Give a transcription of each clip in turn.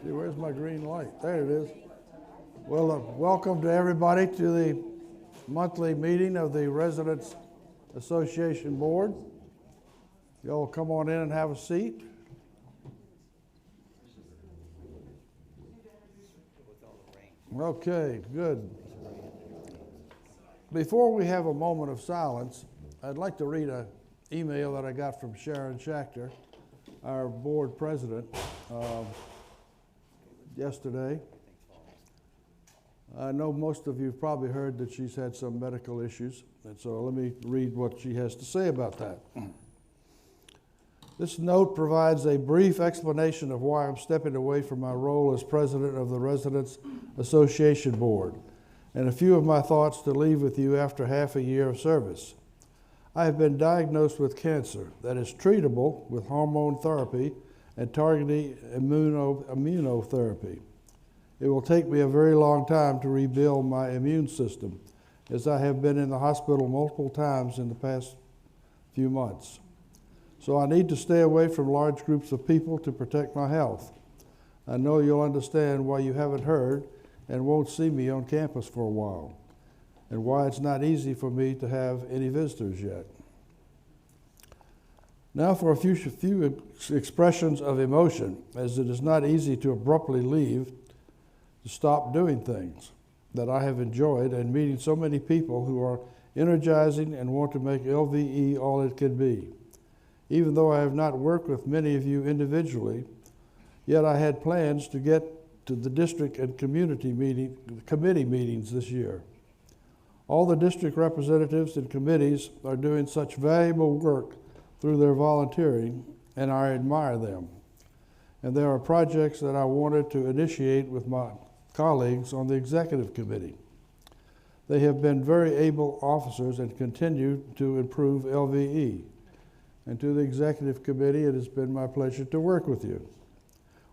See, where's my green light? There it is. Well, welcome to everybody to the monthly meeting of the Residents Association Board. Y'all come on in and have a seat. Okay, good. Before we have a moment of silence, I'd like to read an email that I got from Sharon Schachter, our board president, yesterday. I know most of you have probably heard that she's had some medical issues, and so let me read what she has to say about that. This note provides a brief explanation of why I'm stepping away from my role as president of the Residents Association Board, and a few of my thoughts to leave with you after half a year of service. I have been diagnosed with cancer that is treatable with hormone therapy and targeted immunotherapy. It will take me a very long time to rebuild my immune system, as I have been in the hospital multiple times in the past few months. So I need to stay away from large groups of people to protect my health. I know you'll understand why you haven't heard and won't see me on campus for a while, and why it's not easy for me to have any visitors yet. Now for a few expressions of emotion, as it is not easy to abruptly leave, to stop doing things that I have enjoyed and meeting so many people who are energizing and want to make LVE all it can be. Even though I have not worked with many of you individually, yet I had plans to get to the district and community committee meetings this year. All the district representatives and committees are doing such valuable work through their volunteering, and I admire them. And there are projects that I wanted to initiate with my colleagues on the executive committee. They have been very able officers and continue to improve LVE. And to the executive committee, it has been my pleasure to work with you.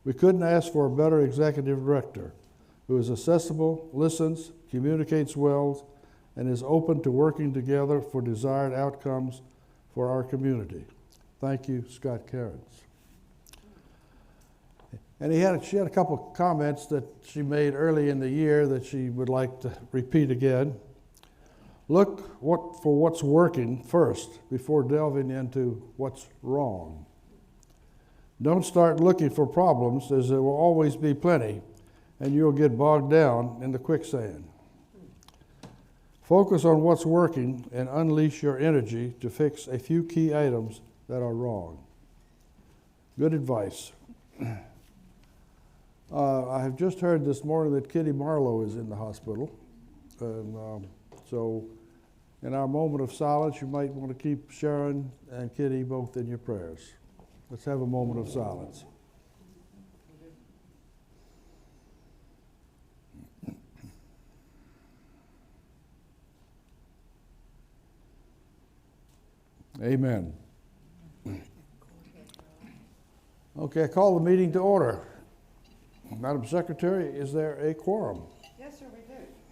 We couldn't ask for a better executive director who is accessible, listens, communicates well, and is open to working together for desired outcomes for our community. Thank you, Scott Cairns. And she had a couple of comments that she made early in the year that she would like to repeat again. Look for what's working first before delving into what's wrong. Don't start looking for problems, as there will always be plenty, and you'll get bogged down in the quicksand. Focus on what's working and unleash your energy to fix a few key items that are wrong. Good advice. I have just heard this morning that Kitty Marlowe is in the hospital. And so in our moment of silence, you might want to keep Sharon and Kitty both in your prayers. Let's have a moment of silence. Amen. Okay, I call the meeting to order. Madam Secretary, is there a quorum? Yes, sir, we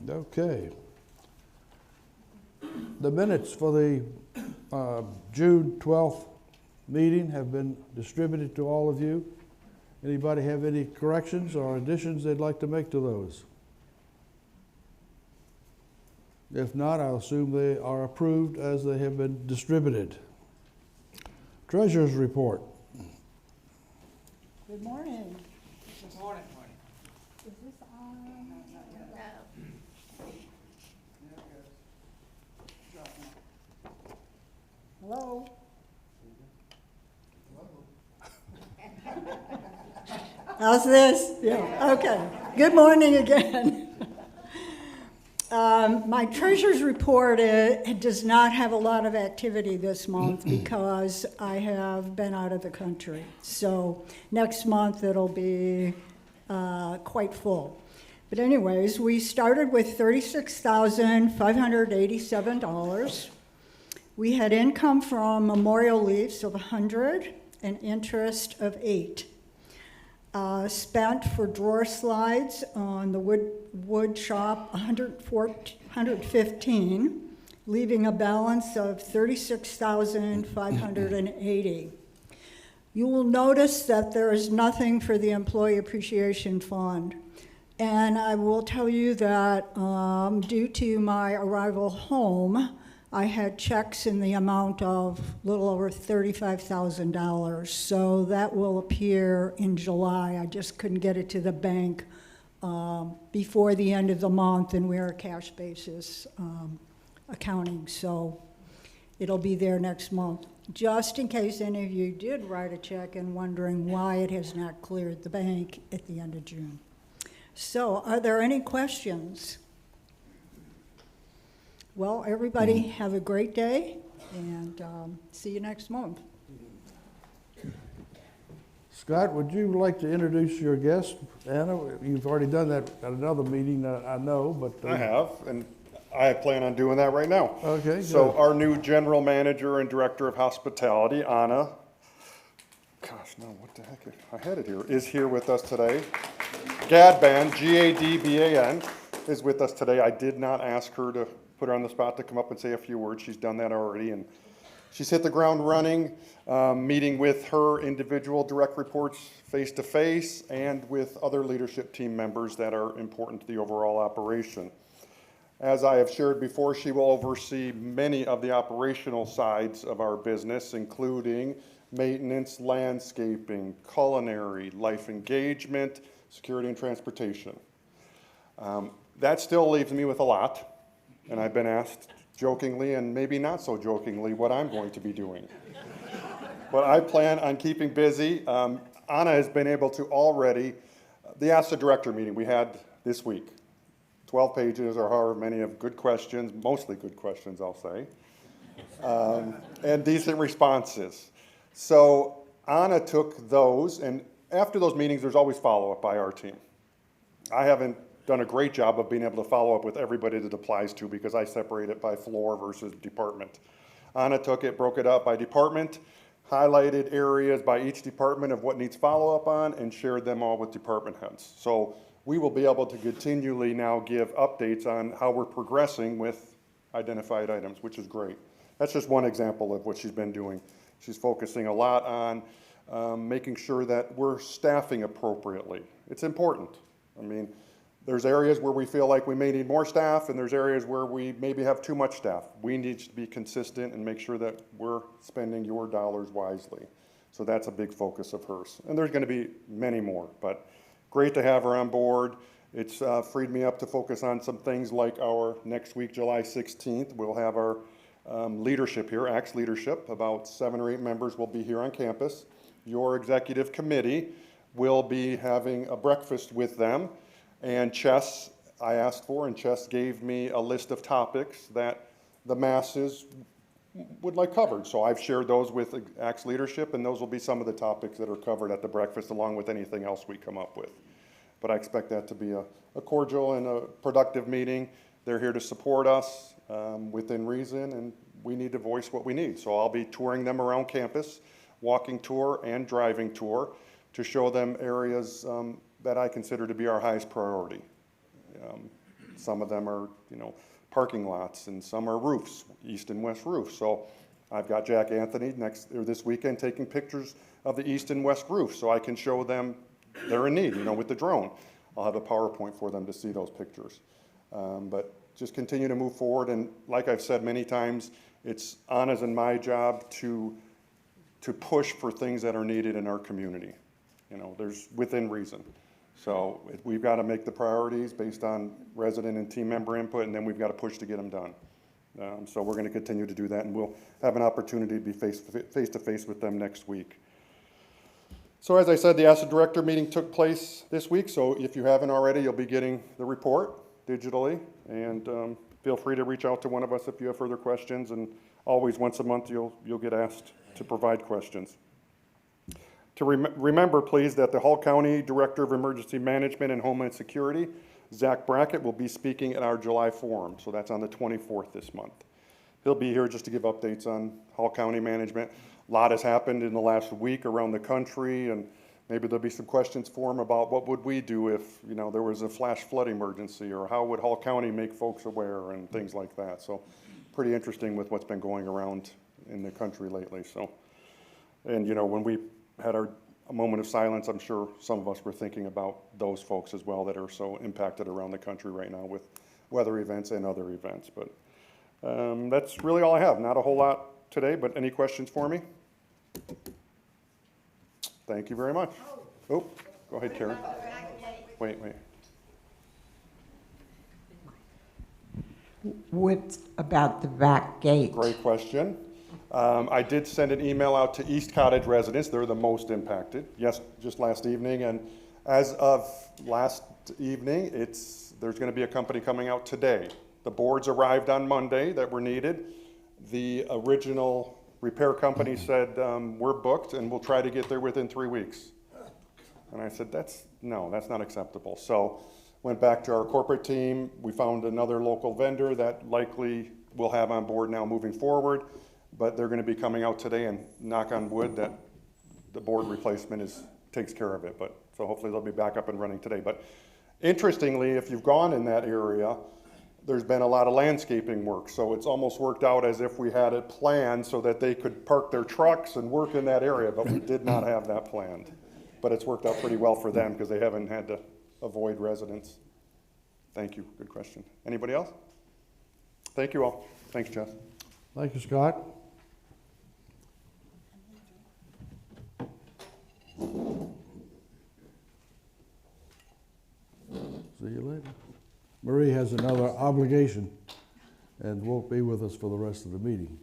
do. Okay. The minutes for the June 12th meeting have been distributed to all of you. Anybody have any corrections or additions they'd like to make to those? If not, I'll assume they are approved as they have been distributed. Treasurer's report. Good morning. Good morning. Is this on? No. Hello? How's this? Yeah, okay. Good morning again. My treasurer's report does not have a lot of activity this month because I have been out of the country. So next month it'll be quite full. But anyways, we started with $36,587. We had income from memorial leaves of $100 and interest of $8. Spent for drawer slides on the wood shop $115, leaving a balance of $36,580. You will notice that there is nothing for the Employee Appreciation Fund. And I will tell you that due to my arrival home, I had checks in the amount of a little over $35,000. So that will appear in July. I just couldn't get it to the bank before the end of the month, and we're a cash basis accounting. So it'll be there next month. Just in case any of you did write a check and wondering why it has not cleared the bank at the end of June. So, are there any questions? Well, everybody have a great day, and see you next month. Scott, would you like to introduce your guest? Anna, you've already done that at another meeting, I know, but... I have, and I plan on doing that right now. Okay, So good. our new general manager and director of hospitality, Anna, gosh, no, what the heck, I had it here, is here with us today. Gadban, G-A-D-B-A-N, is with us today. I did not ask her to put her on the spot to come up and say a few words. She's done that already, and she's hit the ground running, meeting with her individual direct reports face-to-face and with other leadership team members that are important to the overall operation. As I have shared before, she will oversee many of the operational sides of our business, including maintenance, landscaping, culinary, life engagement, security and transportation. That still leaves me with a lot, and I've been asked jokingly and maybe not so jokingly what I'm going to be doing. But I plan on keeping busy. Anna has been able to already, the Ask the Director meeting we had this week, 12 pages or however many of good questions, mostly good questions, I'll say, and decent responses. So Anna took those, and after those meetings, there's always follow-up by our team. I haven't done a great job of being able to follow up with everybody that applies to because I separate it by floor versus department. Anna took it, broke it up by department, highlighted areas by each department of what needs follow-up on, and shared them all with department heads. So we will be able to continually now give updates on how we're progressing with identified items, which is great. That's just one example of what she's been doing. She's focusing a lot on making sure that we're staffing appropriately. It's important. I mean, there's areas where we feel like we may need more staff, and there's areas where we maybe have too much staff. We need to be consistent and make sure that we're spending your dollars wisely. So that's a big focus of hers. And there's going to be many more, but great to have her on board. It's freed me up to focus on some things like our next week, July 16th. We'll have our leadership here, ACTS leadership. About 7 or 8 members will be here on campus. Your executive committee will be having a breakfast with them. And Chess, I asked for, and Chess gave me a list of topics that the masses would like covered. So I've shared those with ACTS leadership, and those will be some of the topics that are covered at the breakfast, along with anything else we come up with. But I expect that to be a cordial and a productive meeting. They're here to support us within reason, and we need to voice what we need. So I'll be touring them around campus, walking tour and driving tour, to show them areas that I consider to be our highest priority. Some of them are, parking lots, and some are roofs, east and west roofs. So I've got Jack Anthony this weekend taking pictures of the east and west roofs, so I can show them they're in need, with the drone. I'll have a PowerPoint for them to see those pictures. But just continue to move forward, and like I've said many times, it's Anna's and my job to push for things that are needed in our community. There's within reason. So we've got to make the priorities based on resident and team member input, and then we've got to push to get them done. So we're going to continue to do that, and we'll have an opportunity to be face-to-face with them next week. So as I said, the Ask the Director meeting took place this week, so if you haven't already, you'll be getting the report digitally, and feel free to reach out to one of us if you have further questions, and always once a month you'll get asked to provide questions. To remember, please, that the Hall County Director of Emergency Management and Homeland Security, Zach Brackett, will be speaking at our July forum, so that's on the 24th this month. He'll be here just to give updates on Hall County management. A lot has happened in the last week around the country, and maybe there'll be some questions for him about what would we do if there was a flash flood emergency, or how would Hall County make folks aware, and things like that. So pretty interesting with what's been going around in the country lately. So, and when we had a moment of silence. I'm sure some of us were thinking about those folks as well that are so impacted around the country right now with weather events and other events. But that's really all I have. Not a whole lot today, but any questions for me? Thank you very much. Oh, go ahead, Karen. Wait. What about the back gate? Great question. I did send an email out to East Cottage residents. They're the most impacted. Yes, just last evening. And as of last evening, there's going to be a company coming out today. The boards arrived on Monday that were needed. The original repair company said, we're booked and we'll try to get there within 3 weeks. And I said, that's not acceptable. So went back to our corporate team. We found another local vendor that likely we'll have on board now moving forward. But they're going to be coming out today, and knock on wood that the board replacement takes care of it. But so hopefully they'll be back up and running today. But interestingly, if you've gone in that area, there's been a lot of landscaping work. So it's almost worked out as if we had it planned so that they could park their trucks and work in that area. But we did not have that planned. But it's worked out pretty well for them because they haven't had to avoid residents. Thank you. Good question. Anybody else? Thank you all. Thanks, Jeff. Thank you, Scott. See you later. Marie has another obligation and won't be with us for the rest of the meeting.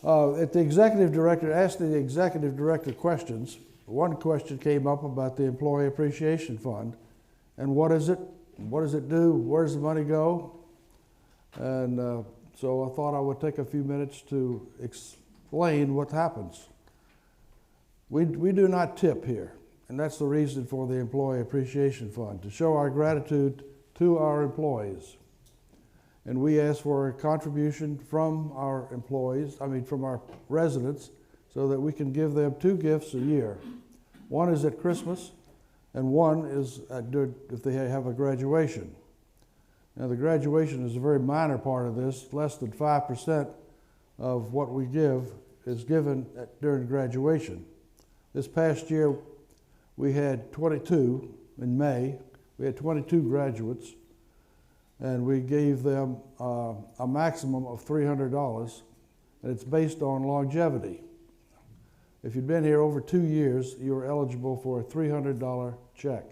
At the executive director, asked the executive director questions. One question came up about the Employee Appreciation Fund and what is it? What does it do? Where does the money go? And so I thought I would take a few minutes to explain what happens. We do not tip here, and that's the reason for the Employee Appreciation Fund, to show our gratitude to our employees. And we ask for a contribution from our from our residents, so that we can give them 2 gifts a year. One is at Christmas, and one is if they have a graduation. Now, the graduation is a very minor part of this. Less than 5% of what we give is given during graduation. This past year, we had 22 in May. We had 22 graduates, and we gave them a maximum of $300, and it's based on longevity. If you've been here over 2 years, you're eligible for a $300 check.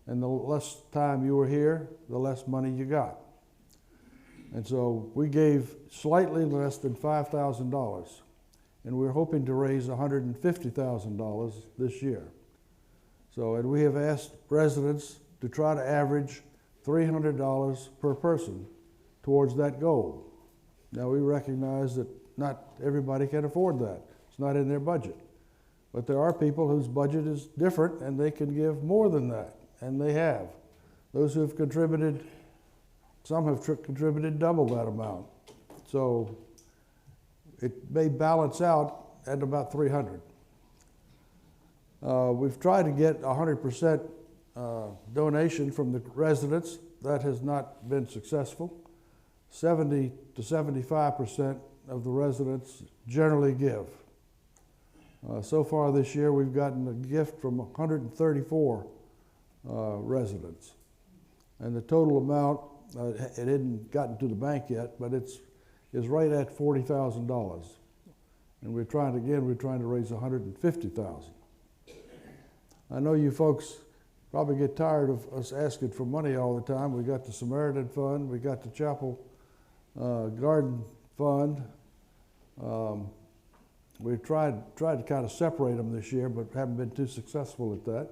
And the less time you were here, the less money you got. And so we gave slightly less than $5,000, and we're hoping to raise $150,000 this year. So, and we have asked residents to try to average $300 per person towards that goal. Now, we recognize that not everybody can afford that. It's not in their budget. But there are people whose budget is different and they can give more than that, and they have. Those who have contributed, some have contributed double that amount. So it may balance out at about $300. We've tried to get 100% donation from the residents. That has not been successful. 70 to 75% of the residents generally give. So far this year, we've gotten a gift from 134 residents. And the total amount, it hadn't gotten to the bank yet, but is right at $40,000. And we're trying to raise $150,000. I know you folks probably get tired of us asking for money all the time. We got the Samaritan Fund, we got the Chapel Garden Fund. We've tried to kind of separate them this year, but haven't been too successful at that.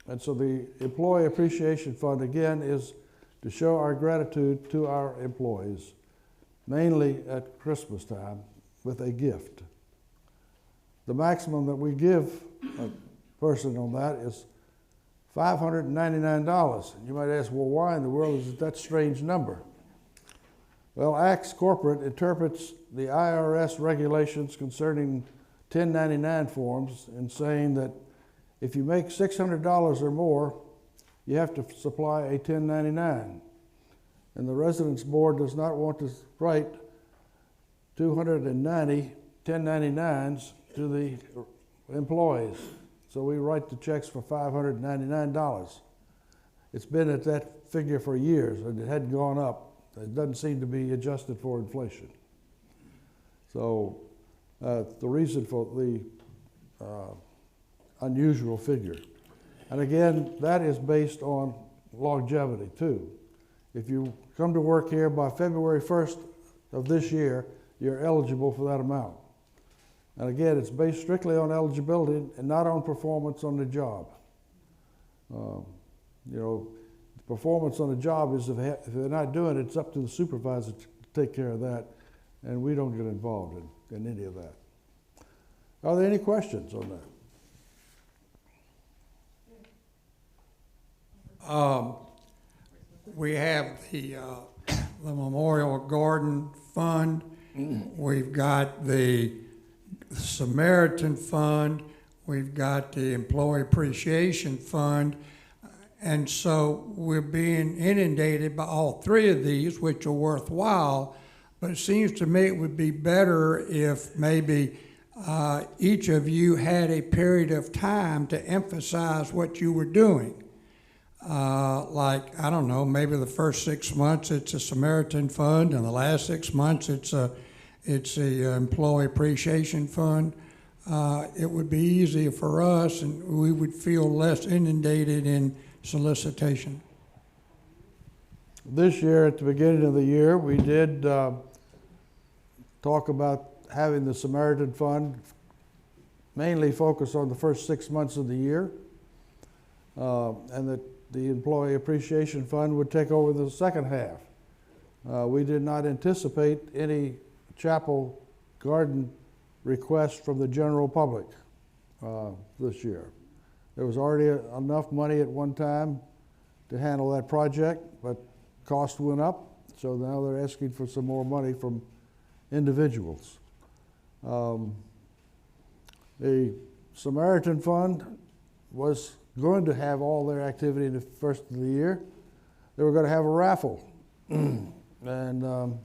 And so the Employee Appreciation Fund, again, is to show our gratitude to our employees, mainly at Christmas time, with a gift. The maximum that we give a person on that is $599. You might ask, well, why in the world is it that strange number? Well, ACTS Corporate interprets the IRS regulations concerning 1099 forms in saying that if you make $600 or more, you have to supply a 1099. And the Residence Board does not want to write 290 1099s to the employees. So we write the checks for $599. It's been at that figure for years, and it hadn't gone up. It doesn't seem to be adjusted for inflation. So the reason for the unusual figure. And again, that is based on longevity too. If you come to work here by February 1st of this year, you're eligible for that amount. And again, it's based strictly on eligibility and not on performance on the job. You know, performance on the job is if they're not doing it, it's up to the supervisor to take care of that, and we don't get involved in any of that. Are there any questions on that? We have the Memorial Garden Fund. We've got the Samaritan Fund. We've got the Employee Appreciation Fund. And so we're being inundated by all three of these, which are worthwhile. But it seems to me it would be better if maybe each of you had a period of time to emphasize what you were doing. Like, I don't know, maybe the first 6 months it's a Samaritan Fund, and the last 6 months it's a Employee Appreciation Fund. It would be easier for us, and we would feel less inundated in solicitation. This year, at the beginning of the year, we did talk about having the Samaritan Fund mainly focus on the first 6 months of the year, and that the Employee Appreciation Fund would take over the second half. We did not anticipate any chapel garden requests from the general public this year. There was already enough money at one time to handle that project, but cost went up, so now they're asking for some more money from individuals. The Samaritan Fund was going to have all their activity in the first of the year. They were going to have a raffle. And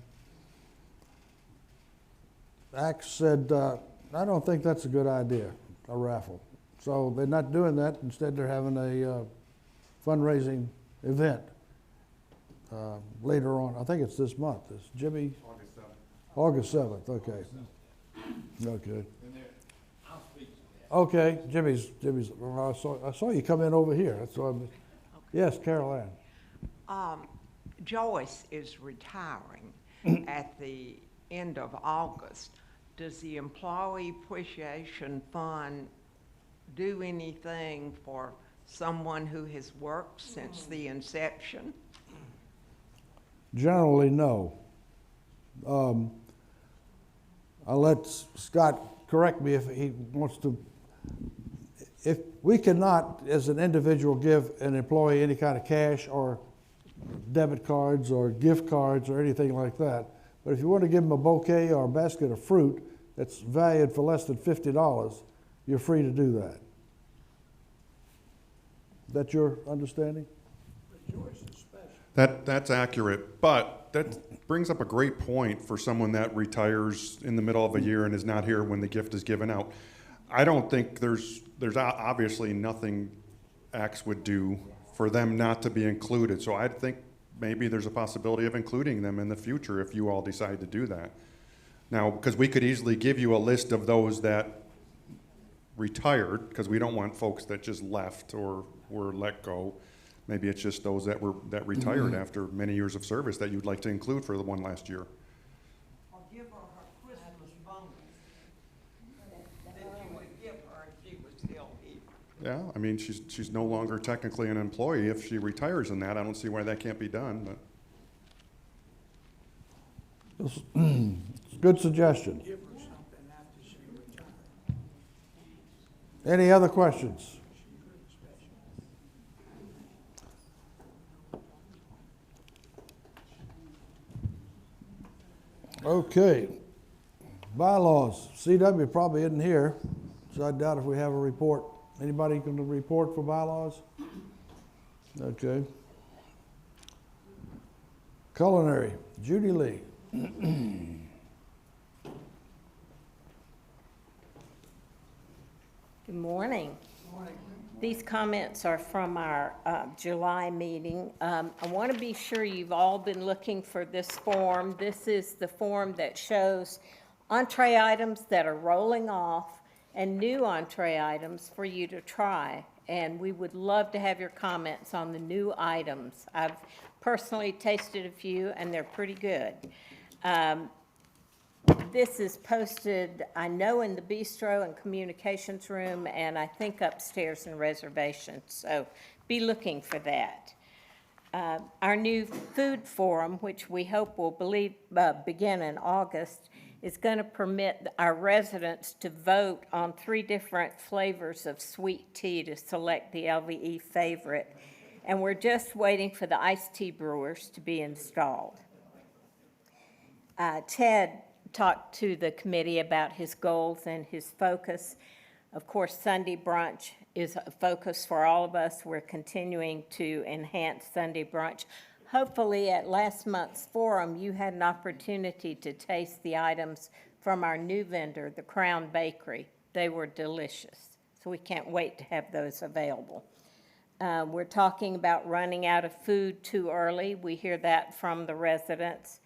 Axe said, I don't think that's a good idea, a raffle. So they're not doing that. Instead, they're having a fundraising event later on. I think it's this month. Is Jimmy? August 7th. Okay. Okay. Okay, Jimmy's. I saw you come in over here. That's why yes, Carol Ann. Joyce is retiring at the end of August. Does the Employee Appreciation Fund do anything for someone who has worked since the inception? Generally, no. I'll let Scott correct me if he wants to. If we cannot, as an individual, give an employee any kind of cash or debit cards or gift cards or anything like that, but if you want to give them a bouquet or a basket of fruit that's valued for less than $50, you're free to do that. Is that your understanding? That's accurate, but that brings up a great point for someone that retires in the middle of a year and is not here when the gift is given out. I don't think there's obviously nothing Axe would do for them not to be included. So I think maybe there's a possibility of including them in the future if you all decide to do that. Now, because we could easily give you a list of those that retired, because we don't want folks that just left or were let go. Maybe it's just those that retired after many years of service that you'd like to include for the one last year. Or give her her Christmas bonus that you would give her if she was still here. Yeah, I mean, she's no longer technically an employee. If she retires in that, I don't see why that can't be done, but. It's a good suggestion. Any other questions? Okay. Bylaws. CW probably isn't here, so I doubt if we have a report. Anybody can report for bylaws? Okay. Culinary. Judy Lee. morning. These comments are from our July meeting. I want to be sure you've all been looking for this form. This is the form that shows entree items that are rolling off and new entree items for you to try. And we would love to have your comments on the new items. I've personally tasted a few, and they're pretty good. This is posted, I know, in the bistro and communications room, and I think upstairs in reservations, so be looking for that. Our new food forum, which we hope will begin in August, is going to permit our residents to vote on 3 different flavors of sweet tea to select the LVE favorite, and we're just waiting for the iced tea brewers to be installed. Ted talked to the committee about his goals and his focus. Of course, Sunday brunch is a focus for all of us. We're continuing to enhance Sunday brunch. Hopefully, at last month's forum, you had an opportunity to taste the items from our new vendor, the Crown Bakery. They were delicious, so we can't wait to have those available. We're talking about running out of food too early. We hear that from the residents.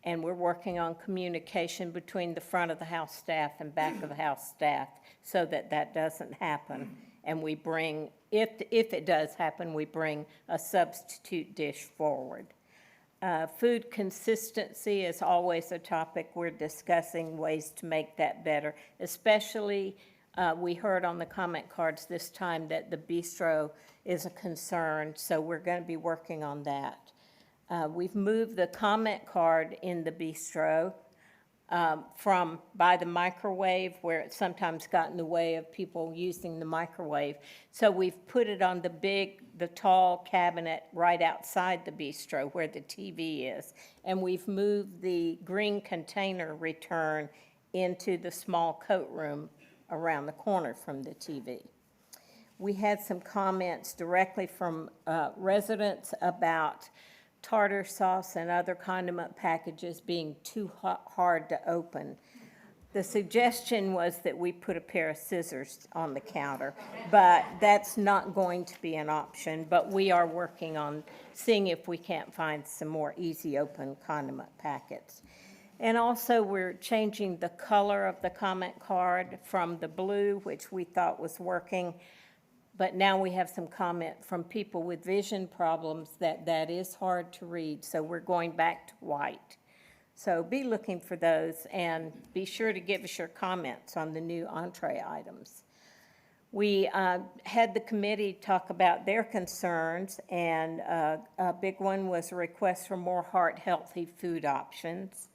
And we're working on communication between the front of the house staff and back of the house staff so that that doesn't happen. And we bring, if it does happen, we bring a substitute dish forward. Food consistency is always a topic. We're discussing ways to make that better, especially we heard on the comment cards this time that the bistro is a concern, so we're going to be working on that. We've moved the comment card in the bistro from by the microwave, where it sometimes got in the way of people using the microwave. So we've put it on the tall cabinet right outside the bistro where the TV is. And we've moved the green container return into the small coat room around the corner from the TV. We had some comments directly from residents about tartar sauce and other condiment packages being too hard to open. The suggestion was that we put a pair of scissors on the counter, but that's not going to be an option. But we are working on seeing if we can't find some more easy open condiment packets. And also we're changing the color of the comment card from the blue, which we thought was working, but now we have some comment from people with vision problems that is hard to read, so we're going back to white. So be looking for those, and be sure to give us your comments on the new entree items. We had the committee talk about their concerns, and a big one was a request for more heart-healthy food options.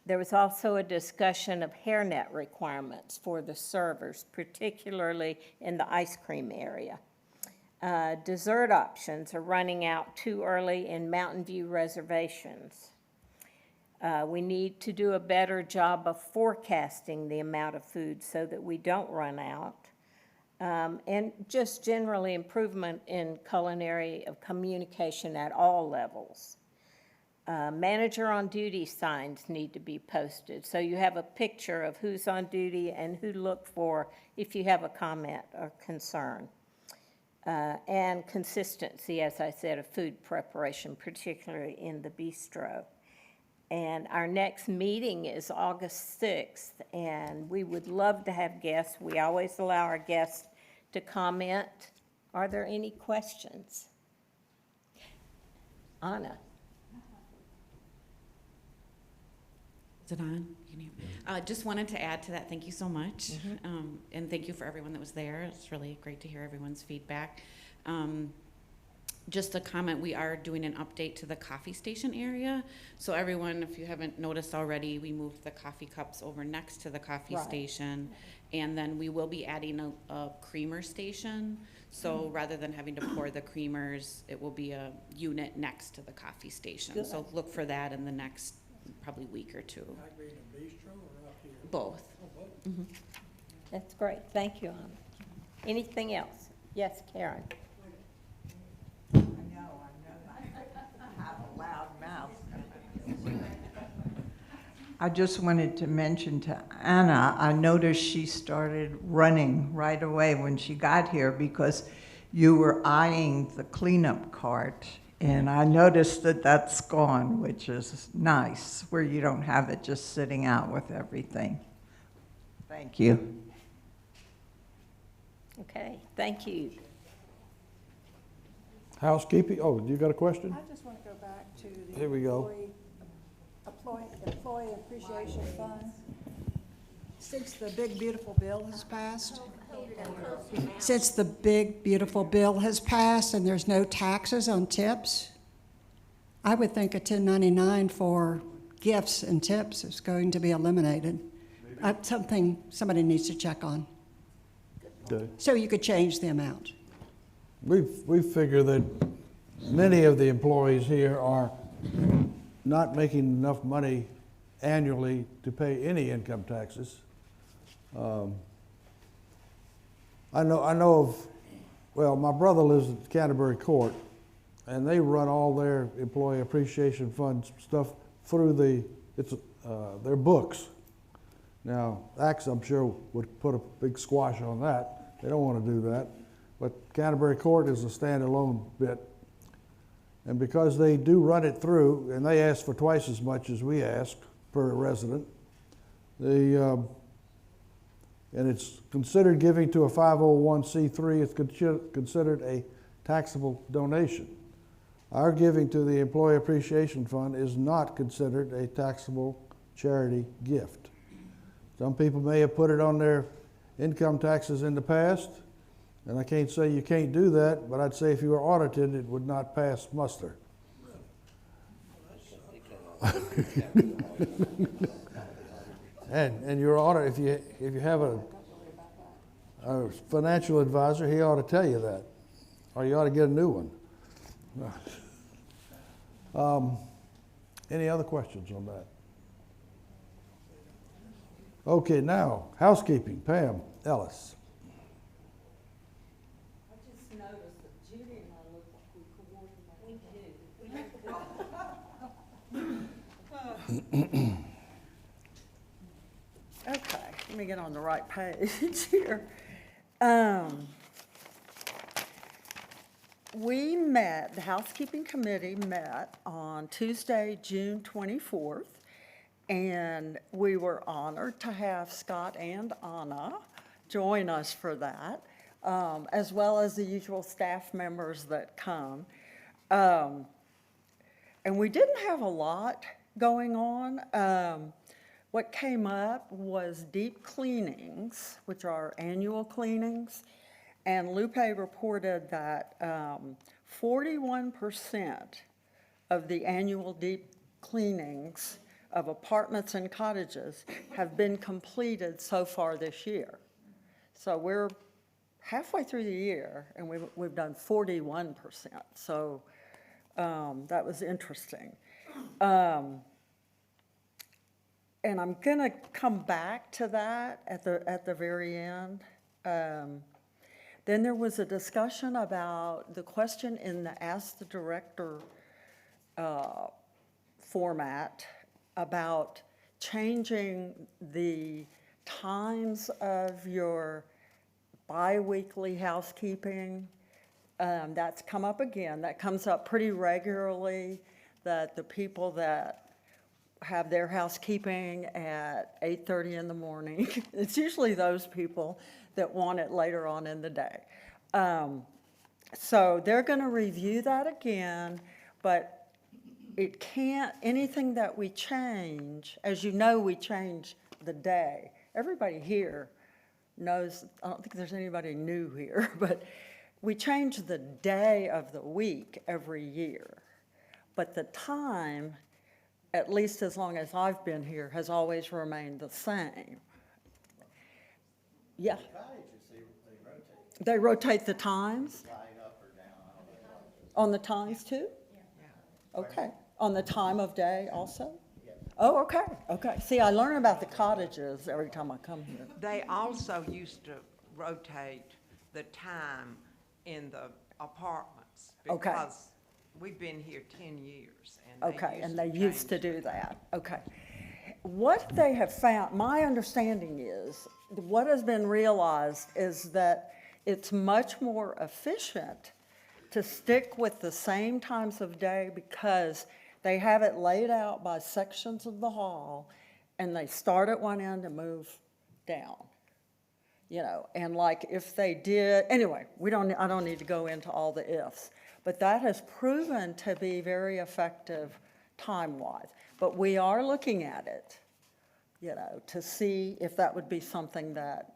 There was also a discussion of hairnet requirements for the servers, particularly in the ice cream area. Dessert options are running out too early in Mountain View reservations. We need to do a better job of forecasting the amount of food so that we don't run out. And just generally improvement in culinary communication at all levels. Manager on duty signs need to be posted, so you have a picture of who's on duty and who to look for if you have a comment or concern. And consistency, as I said, of food preparation, particularly in the bistro. And our next meeting is August 6th, and we would love to have guests. We always allow our guests to comment. Are there any questions? Anna. Is it on? You can hear. Just wanted to add to that. Thank you so much. And thank you for everyone that was there. It's really great to hear everyone's feedback. Just a comment, we are doing an update to the coffee station area. So everyone, if you haven't noticed already, we moved the coffee cups over next to the coffee station. And then we will be adding a creamer station. So rather than having to pour the creamers, it will be a unit next to the coffee station. Good. So look for that in the next probably week or two. Might be in a bistro or up here? Both. That's great. Thank you, Anna. Anything else? Yes, Karen. I know. I have a loud mouth. I just wanted to mention to Anna, I noticed she started running right away when she got here because you were eyeing the cleanup cart. And I noticed that that's gone, which is nice, where you don't have it just sitting out with everything. Thank you. Okay, thank you. Housekeeping, oh, you got a question? I just want to go back to the Here we go. Employee Appreciation Fund. Since the big beautiful bill has passed, and there's no taxes on tips, I would think a 1099 for gifts and tips is going to be eliminated. Something somebody needs to check on. Okay. So you could change the amount. We figure that many of the employees here are not making enough money annually to pay any income taxes. I know of, well, my brother lives at Canterbury Court, and they run all their employee appreciation fund stuff through their books. Now, Axe, I'm sure, would put a big squash on that. They don't want to do that. But Canterbury Court is a standalone bit. And because they do run it through, and they ask for twice as much as we ask per resident, and it's considered giving to a 501c3, it's considered a taxable donation. Our giving to the Employee Appreciation Fund is not considered a taxable charity gift. Some people may have put it on their income taxes in the past, and I can't say you can't do that, but I'd say if you were audited, it would not pass muster. And your audit, if you have a financial advisor, he ought to tell you that, or you ought to get a new one. Any other questions on that? Okay, now housekeeping. Pam Ellis. I just noticed that Judy and I look like we coordinate. Okay, let me get on the right page here. The housekeeping committee met on Tuesday, June 24th, and we were honored to have Scott and Anna join us for that, as well as the usual staff members that come. And we didn't have a lot going on. What came up was deep cleanings, which are annual cleanings, and Lupe reported that 41% of the annual deep cleanings of apartments and cottages have been completed so far this year. So we're halfway through the year, and we've done 41%. So that was interesting. And I'm going to come back to that at the very end. Then there was a discussion about the question in the Ask the Director format about changing the times of your bi-weekly housekeeping. That's come up again. That comes up pretty regularly, that the people that have their housekeeping at 8:30 in the morning, it's usually those people that want it later on in the day. So they're going to review that again, but it can't, anything that we change, as you know, we change the day. Everybody here knows, I don't think there's anybody new here, but we change the day of the week every year. But the time, at least as long as I've been here, has always remained the same. Yeah. They rotate the times? On the times too? Okay. On the time of day also? Oh, okay, okay. See, I learn about the cottages every time I come here. They also used to rotate the time in the apartments. Okay. Because we've been here 10 years. And Okay, and they used to do that, okay. what they have found, my understanding is, what has been realized is that it's much more efficient to stick with the same times of day because they have it laid out by sections of the hall, and they start at one end and move down. You know, and like if they did, anyway, I don't need to go into all the ifs, but that has proven to be very effective time-wise. But we are looking at it, you know, to see if that would be something that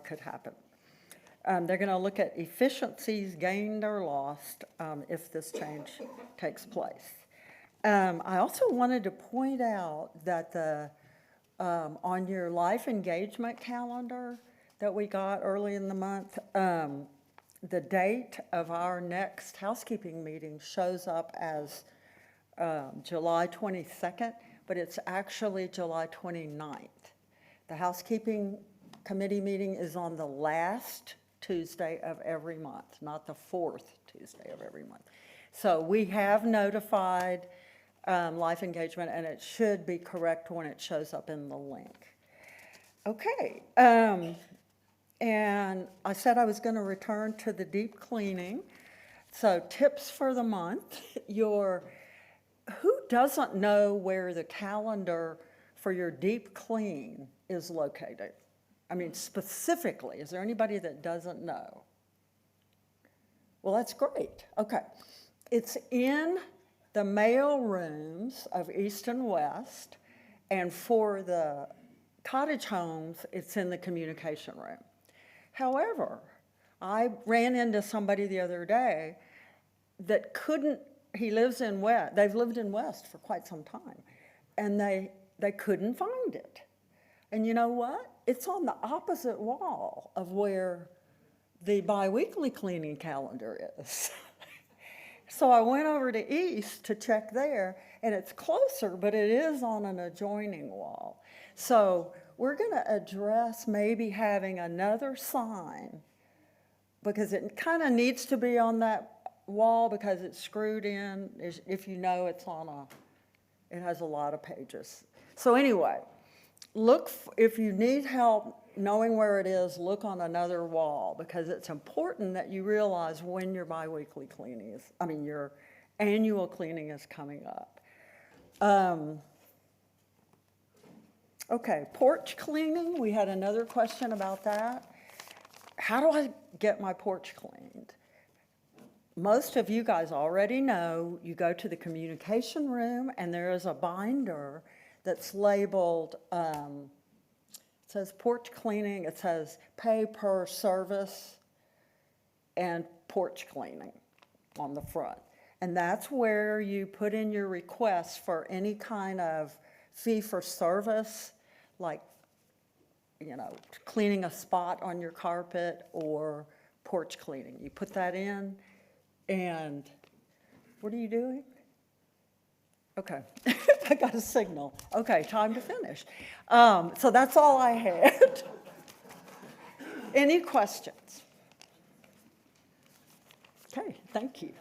could happen. They're going to look at efficiencies gained or lost if this change takes place. I also wanted to point out that on your life engagement calendar that we got early in the month, the date of our next housekeeping meeting shows up as July 22nd, but it's actually July 29th. The housekeeping committee meeting is on the last Tuesday of every month, not the fourth Tuesday of every month. So we have notified life engagement, and it should be correct when it shows up in the link. Okay. And I said I was going to return to the deep cleaning. So tips for the month. Who doesn't know where the calendar for your deep clean is located? I mean, specifically, is there anybody that doesn't know? Well, that's great. Okay. It's in the mail rooms of East and West, and for the cottage homes, it's in the communication room. However, I ran into somebody the other day that he lives in West, they've lived in West for quite some time, and they couldn't find it. And you know what? It's on the opposite wall of where the biweekly cleaning calendar is. So I went over to East to check there, and it's closer, but it is on an adjoining wall. So we're going to address maybe having another sign, because it kind of needs to be on that wall because it's screwed in. If you know, it has a lot of pages. So anyway, if you need help knowing where it is, look on another wall, because it's important that you realize when your biweekly cleaning your annual cleaning is coming up. Okay, porch cleaning, we had another question about that. How do I get my porch cleaned? Most of you guys already know, you go to the communication room and there is a binder that's labeled, it says porch cleaning, it says pay per service and porch cleaning on the front. And that's where you put in your requests for any kind of fee for service, like, you know, cleaning a spot on your carpet or porch cleaning. You put that in, and what are you doing? Okay, I got a signal. Okay, time to finish. So that's all I had. Any questions? Okay, thank you.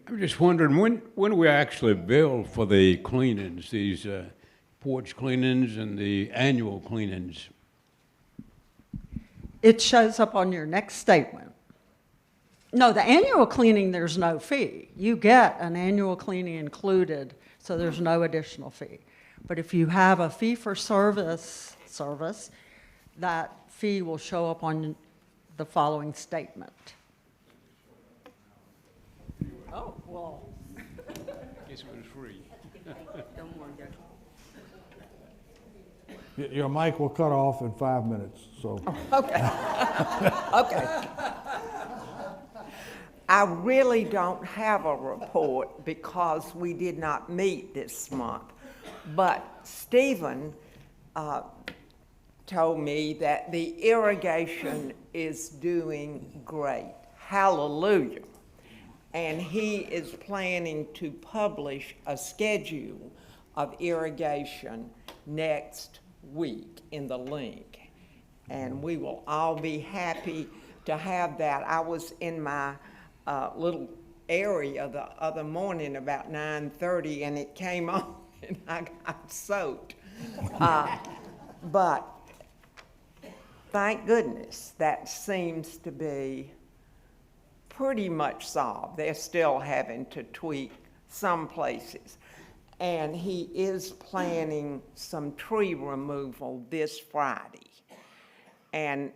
I'm just wondering, when do we actually bill for the cleanings, these porch cleanings and the annual cleanings? It shows up on your next statement. No, the annual cleaning, there's no fee. You get an annual cleaning included, so there's no additional fee. But if you have a fee for service, that fee will show up on the following statement. Oh, well. Guess it was free. Your mic will cut off in 5 minutes, so. Okay. Okay. I really don't have a report because we did not meet this month. But Stephen told me that the irrigation is doing great. Hallelujah. And he is planning to publish a schedule of irrigation next week in the link. And we will all be happy to have that. I was in my little area the other morning about 9:30, and it came on, and I got soaked. But thank goodness, that seems to be pretty much solved. They're still having to tweak some places. And he is planning some tree removal this Friday. And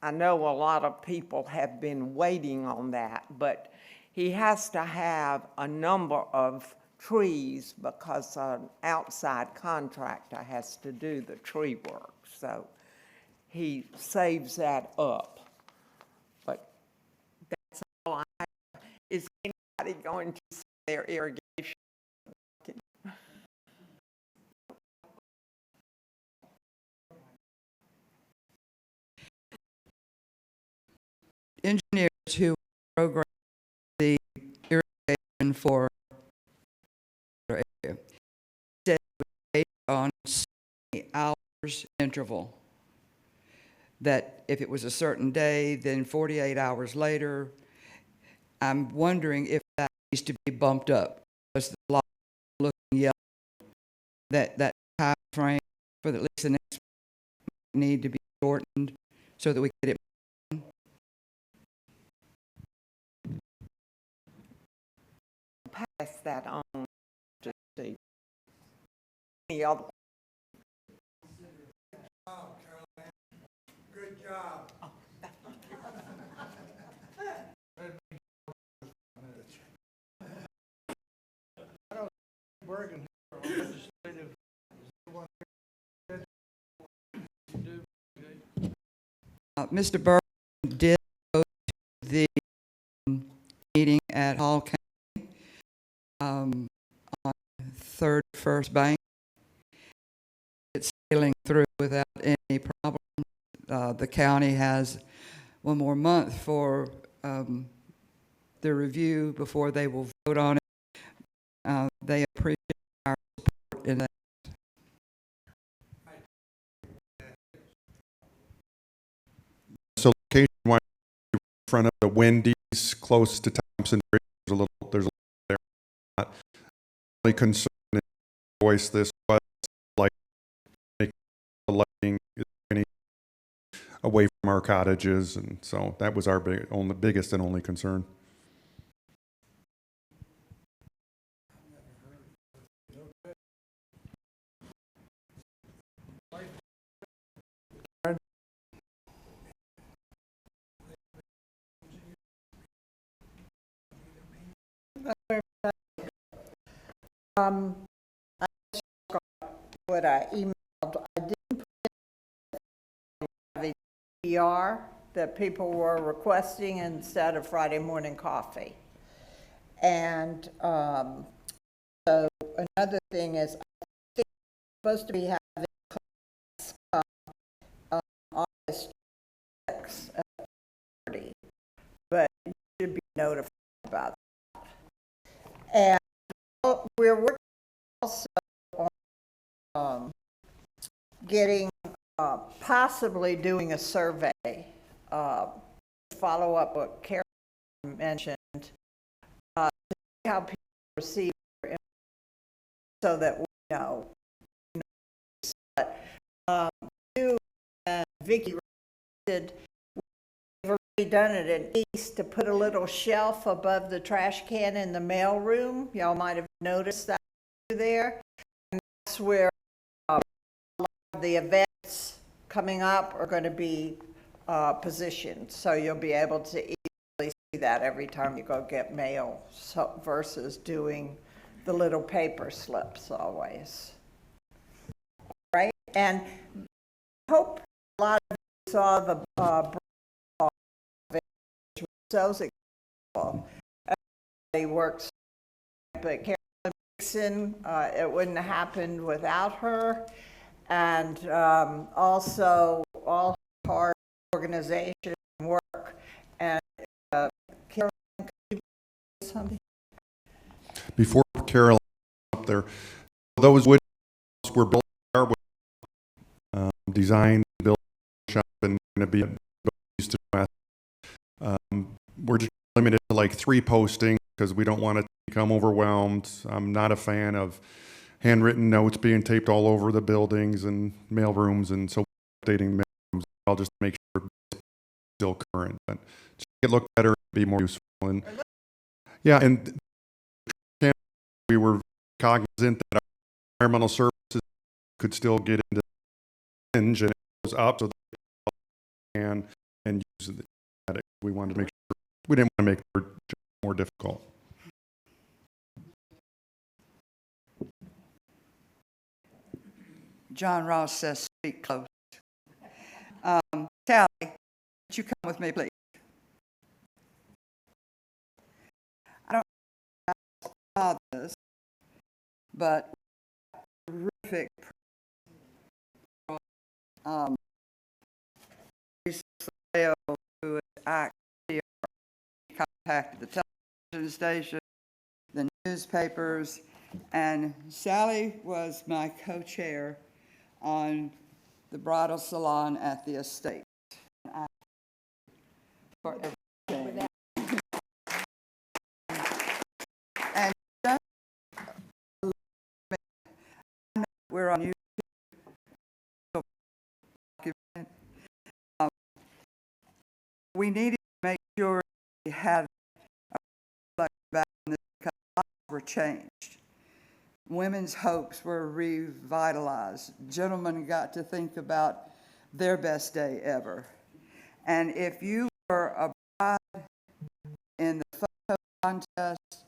I know a lot of people have been waiting on that, but he has to have a number of trees because an outside contractor has to do the tree work. So he saves that up. But that's all I have. Is anybody going to see their irrigation? Engineers who program the irrigation for the area said it was based on so many hours interval, that if it was a certain day, then 48 hours later. I'm wondering if that needs to be bumped up, because the law looking yellow, that time frame for at least the next need to be shortened so that we get it. Pass that on to Steve. Any other? Good job. Bergen, legislative, Mr. Bergen did go to the meeting at Hall County on Third First Bank. It's sailing through without any problem. The county has one more month for the review before they will vote on it. They appreciate our support in that. So location-wise, in front of the Wendy's, close to Thompson Bridge, there's a little there. Not only concern is voice this was like making the lighting is away from our cottages, and so that was our biggest and only concern. I just got what I emailed. I didn't put in the PR that people were requesting instead of Friday morning coffee. And so another thing is, I think we're supposed to be having class on August 6th at 30, but you should be notified about that. And we're working also on getting, possibly doing a survey, follow up what Karen mentioned, to see how people receive their information so that we know. But you and Vicki did. We've already done it at East to put a little shelf above the trash can in the mail room. Y'all might have noticed that there. And that's where a lot of the events coming up are going to be positioned. So you'll be able to easily see that every time you go get mail, so, versus doing the little paper slips always. Right? And I hope a lot of you saw the so successful. Everybody works, but Carolyn Dixon, it wouldn't have happened without her. And also all her hard organization and work. And Carolyn, could you say something? Before Carolyn up there, those wood were built designed, built, shop, and going to be used to. We're just limited to like 3 postings because we don't want to become overwhelmed. I'm not a fan of handwritten notes being taped all over the buildings and mail rooms, and so updating mail rooms. I'll just make sure it's still current, but just make it look better and be more useful. And yeah, and we were cognizant that our environmental services could still get into Hinge, and it goes up so they can and use it. We wanted to make sure we didn't want to make it more difficult. John Ross says, speak close. Sally, would you come with me, please? I don't know about this, but terrific. Leo, who is actually contacted the television station, the newspapers, and Sally was my co-chair on the bridal salon at the estate. For everything. And we're on YouTube. We needed to make sure we had a back in this because lives were changed. Women's hopes were revitalized. Gentlemen got to think about their best day ever. And if you were a bride in the photo contest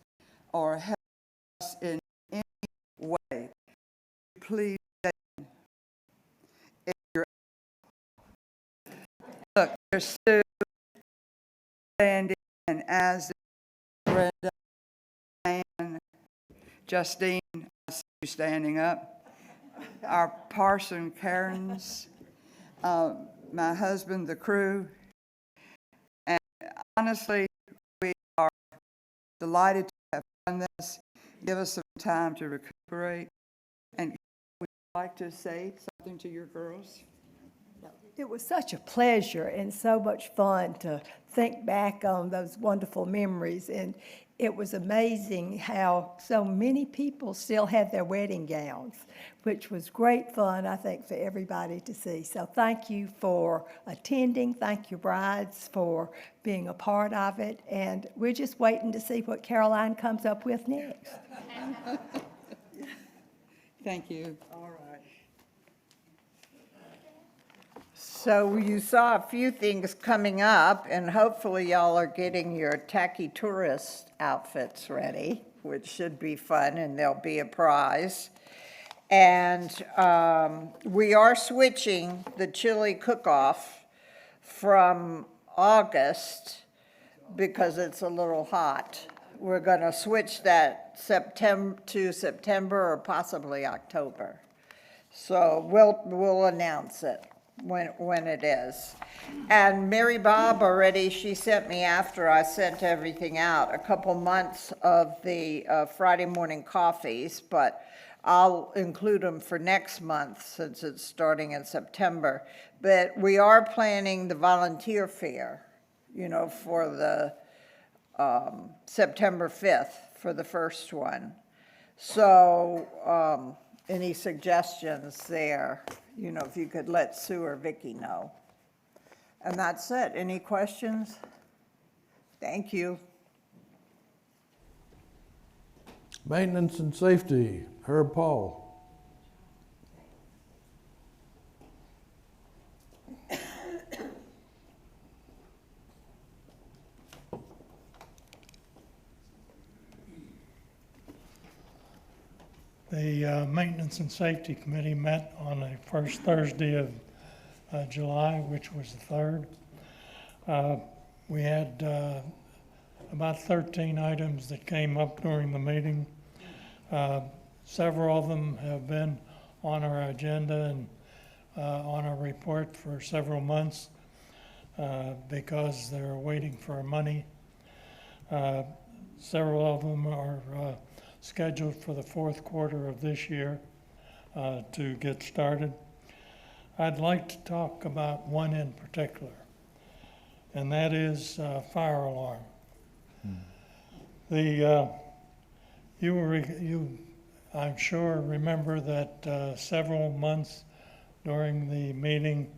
or helped us in any way, please stand. If you're, look, there's Sue standing, and as Brenda and Justine, I see you standing up. Our Parson Karens, my husband, the crew, and honestly, we are delighted to have done this. Give us some time to recuperate. And would you like to say something to your girls? It was such a pleasure and so much fun to think back on those wonderful memories. And it was amazing how so many people still had their wedding gowns, which was great fun, I think, for everybody to see. So thank you for attending. Thank you, brides, for being a part of it. And we're just waiting to see what Caroline comes up with next. Thank you. All right. So you saw a few things coming up, and hopefully y'all are getting your tacky tourist outfits ready, which should be fun, and there'll be a prize. And we are switching the chili cook-off from August because it's a little hot. We're going to switch that to September or possibly October. So we'll announce it when it is. And Mary Bob already, she sent me after I sent everything out, a couple months of the Friday morning coffees, but I'll include them for next month since it's starting in September. But we are planning the volunteer fair, for the September 5th for the first one. So any suggestions there? If you could let Sue or Vicki know. And that's it. Any questions? Thank you. Maintenance and safety, Herb Paul. The Maintenance and Safety Committee met on the first Thursday of July, which was the 3rd. We had about 13 items that came up during the meeting. Several of them have been on our agenda and on our report for several months because they're waiting for money. Several of them are scheduled for the 4th quarter of this year to get started. I'd like to talk about one in particular, and that is fire alarm. I'm sure, remember that several months during the meeting,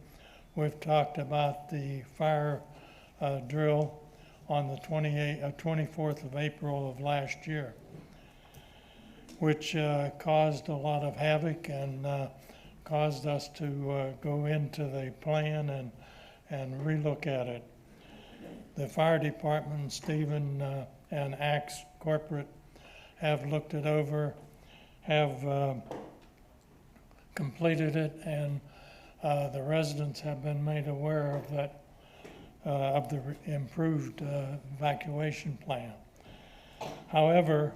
we've talked about the fire drill on the 24th of April of last year, which caused a lot of havoc and caused us to go into the plan and relook at it. The fire department, Stephen and Axe Corporate have looked it over, have completed it, and the residents have been made aware of that, of the improved evacuation plan. However,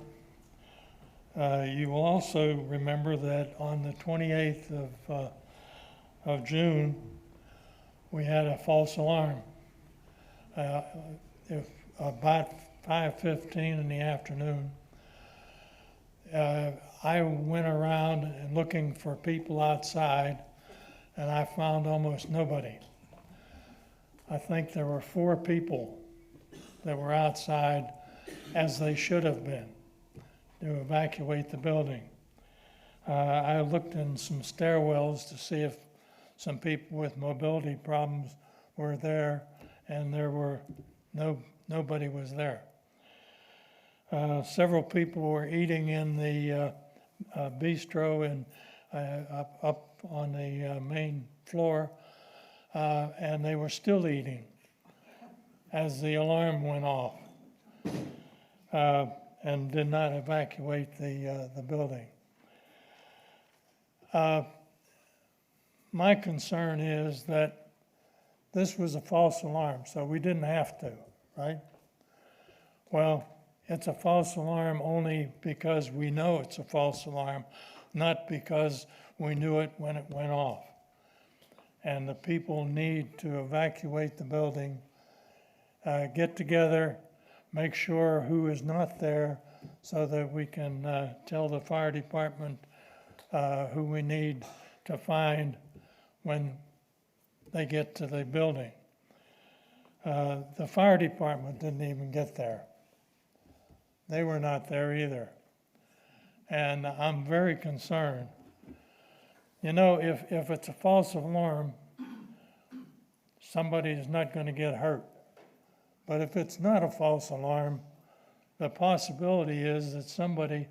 you will also remember that on the 28th of June, we had a false alarm. About 5:15 in the afternoon, I went around and looking for people outside, and I found almost nobody. I think there were 4 people that were outside, as they should have been, to evacuate the building. I looked in some stairwells to see if some people with mobility problems were there, and there were nobody was there. Several people were eating in the bistro and up on the main floor, and they were still eating as the alarm went off, and did not evacuate the building. My concern is that this was a false alarm, so we didn't have to, right? Well, it's a false alarm only because we know it's a false alarm, not because we knew it when it went off. And the people need to evacuate the building, get together, make sure who is not there so that we can tell the fire department who we need to find when they get to the building. The fire department didn't even get there. They were not there either. And I'm very concerned. You know, if it's a false alarm, somebody is not going to get hurt. But if it's not a false alarm, the possibility is that somebody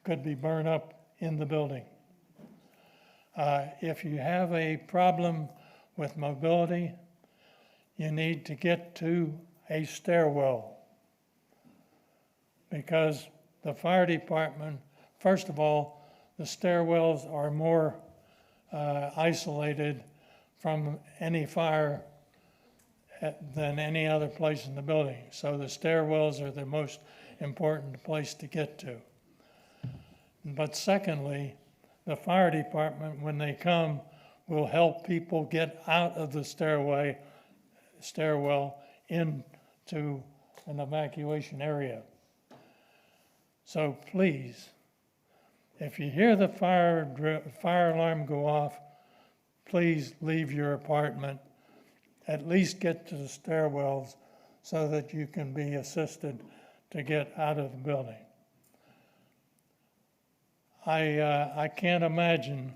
could be burned up in the building. If you have a problem with mobility, you need to get to a stairwell, because the fire department, first of all, the stairwells are more isolated from any fire than any other place in the building. So the stairwells are the most important place to get to. But secondly, the fire department, when they come, will help people get out of the stairwell into an evacuation area. So please, if you hear the fire alarm go off, please leave your apartment. At least get to the stairwells so that you can be assisted to get out of the building. I can't imagine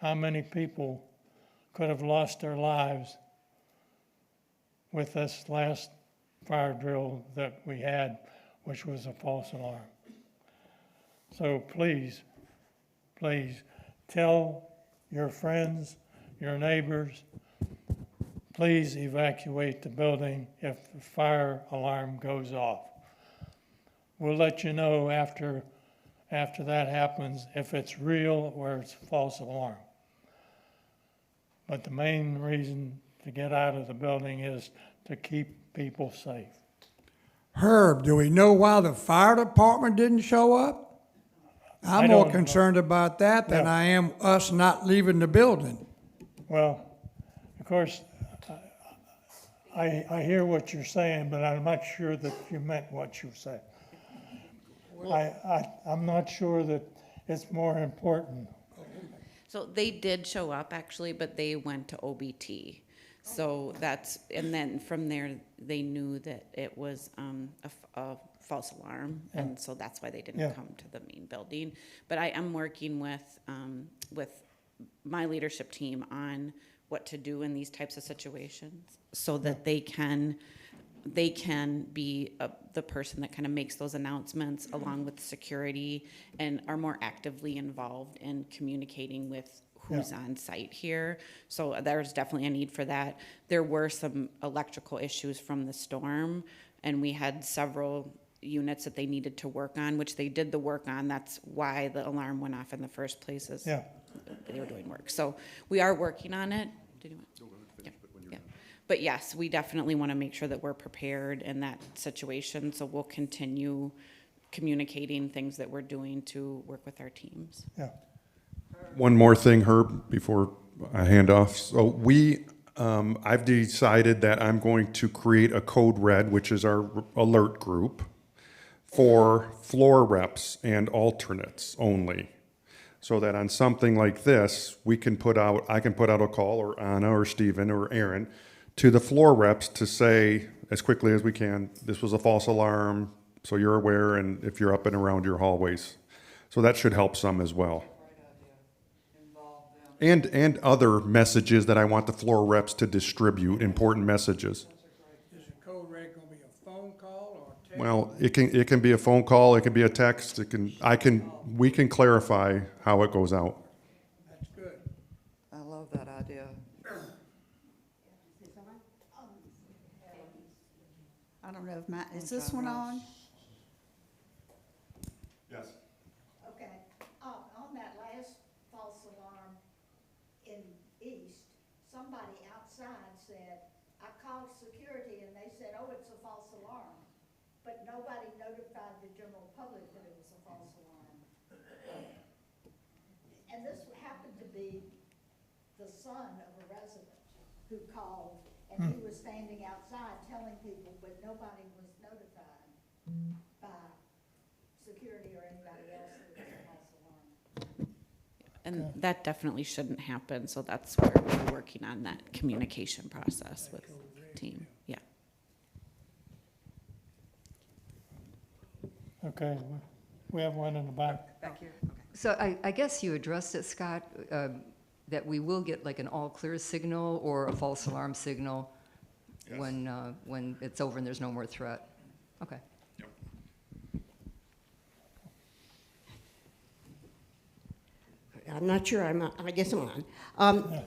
how many people could have lost their lives with this last fire drill that we had, which was a false alarm. So please, please tell your friends, your neighbors, please evacuate the building if the fire alarm goes off. We'll let you know after that happens if it's real or it's a false alarm. But the main reason to get out of the building is to keep people safe. Herb, do we know why the fire department didn't show up? I I'm more don't know. concerned about that than Yeah. I am us not leaving the building. Well, of course, I hear what you're saying, but I'm not sure that you meant what you said. I'm not sure that it's more important. So they did show up actually, but they went to OBT. So that's, and then from there, they knew that it was a false alarm, and so that's why they didn't Yeah. come to the main building. But I am working with my leadership team on what to do in these types of situations, so that they can be the person that kind of makes those announcements along with security, and are more actively involved in communicating with who's on site here. So there's definitely a need for that. There were some electrical issues from the storm, and we had several units that they needed to work on, which they did the work on. That's why the alarm went off in the first place, is Yeah. they were doing work. So we are working on it. Did you want? Yeah. But yes, we definitely want to make sure that we're prepared in that situation. So we'll continue communicating things that we're doing to work with our teams. Yeah. One more thing, Herb, before I hand off. So I've decided that I'm going to create a code red, which is our alert group, for floor reps and alternates only. So that on something like this, I can put out a call, or Anna or Stephen or Aaron, to the floor reps to say as quickly as we can, this was a false alarm, so you're aware, and if you're up and around your hallways. So that should help some as well. And other messages that I want the floor reps to distribute, important messages. Is the code red gonna be a phone call or a text? Well, it can be a phone call, it can be a text, we can clarify how it goes out. That's good. I love that idea. I don't know if is this one on? Yes. Okay, on that last false alarm in East, somebody outside said, I called security and they said, oh, it's a false alarm. But nobody notified the general public that it was a false alarm. And this happened to be the son of a resident who called, and he was standing outside telling people, but nobody was notified by security or anybody else that it was a false alarm. And that definitely shouldn't happen, so that's where we're working on that communication process with the team, yeah. Okay, we have one in the back. Back here. So I guess you addressed it, Scott, that we will get like an all clear signal or a false alarm signal when it's over and there's no more threat. Okay. I'm not sure, I guess I'm on.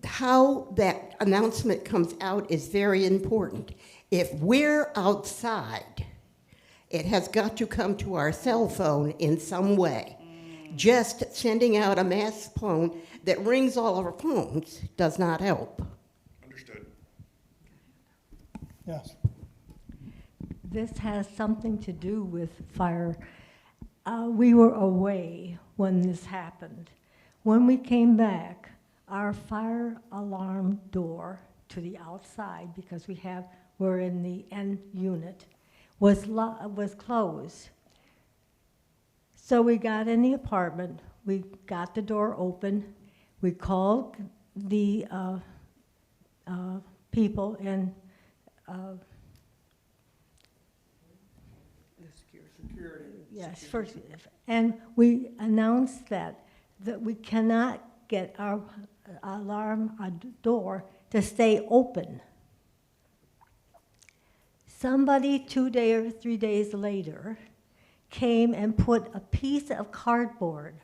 How that announcement comes out is very important. If we're outside, it has got to come to our cell phone in some way. Just sending out a mass phone that rings all of our phones does not help. Understood. Yes. This has something to do with fire. We were away when this happened. When we came back, our fire alarm door to the outside, because we're in the end unit, was closed. So we got in the apartment, we got the door open, we called the people in Security. yes, first, and we announced that we cannot get our door to stay open. Somebody 2 days or 3 days later came and put a piece of cardboard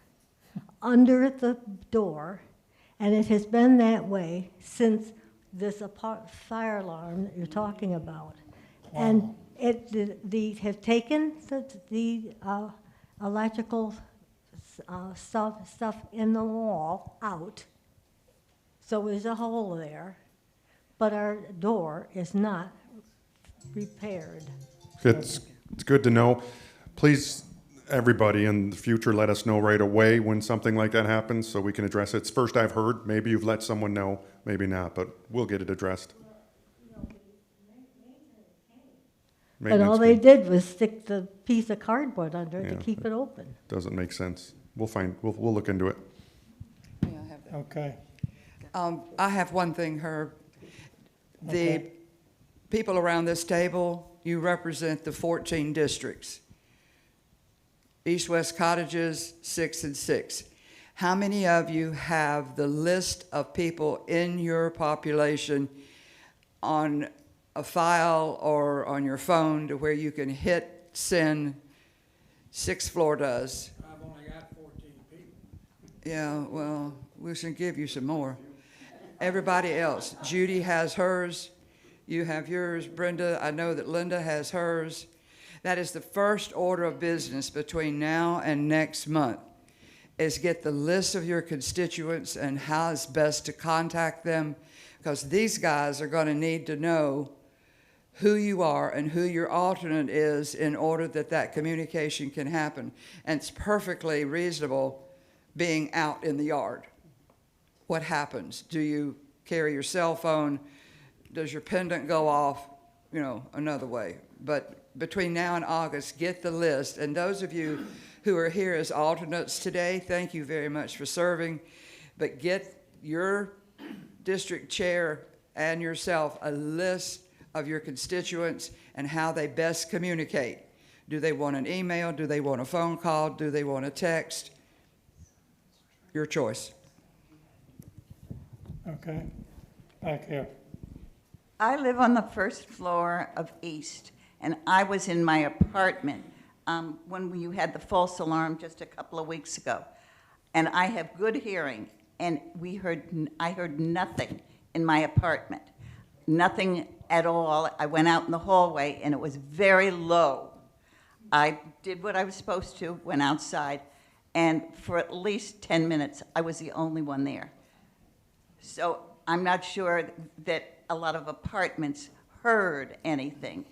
under the door, and it has been that way since this fire alarm that you're talking about. Wow. And they have taken the electrical stuff in the wall out, so there's a hole there, but our door is not repaired. It's good to know. Please, everybody in the future, let us know right away when something like that happens so we can address it. It's first I've heard. Maybe you've let someone know, maybe not, but we'll get it addressed. But all they did was stick the piece of cardboard under it to keep it open. Doesn't make sense. We'll look into it. Okay. I have one thing, Herb. The people around this table you represent the 14 districts. East-West Cottages, 6 and 6. How many of you have the list of people in your population on a file or on your phone to where you can hit send? 6th floor does. I've only got 14 people. Yeah, well, we should give you some more. Everybody else, Judy has hers, you have yours, Brenda, I know that Linda has hers. That is the first order of business between now and next month, is get the list of your constituents and how it's best to contact them, because these guys are gonna need to know who you are and who your alternate is in order that that communication can happen. And it's perfectly reasonable being out in the yard. What happens? Do you carry your cell phone? Does your pendant go off? You know, another way. But between now and August, get the list. And those of you who are here as alternates today, thank you very much for serving. But get your district chair and yourself a list of your constituents and how they best communicate. Do they want an email? Do they want a phone call? Do they want a text? Your choice. Okay, back here. I live on the first floor of East, and I was in my apartment when you had the false alarm just a couple of weeks ago. And I have good hearing, and I heard nothing in my apartment. Nothing at all. I went out in the hallway, and it was very low. I did what I was supposed to, went outside, and for at least 10 minutes, I was the only one there. So I'm not sure that a lot of apartments heard anything.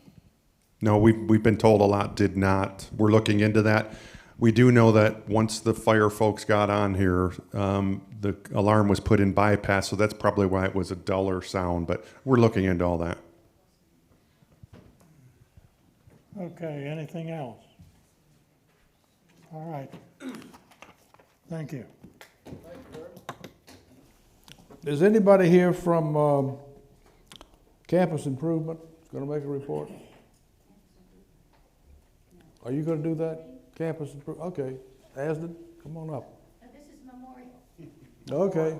No, we've been told a lot did not. We're looking into that. We do know that once the fire folks got on here, the alarm was put in bypass, so that's probably why it was a duller sound, but we're looking into all that. Okay, anything else? All right. Thank you. Is anybody here from campus improvement going to make a report? Are you going to do that? Campus improvement? Okay. Asden, come on up. This is Memorial. Okay.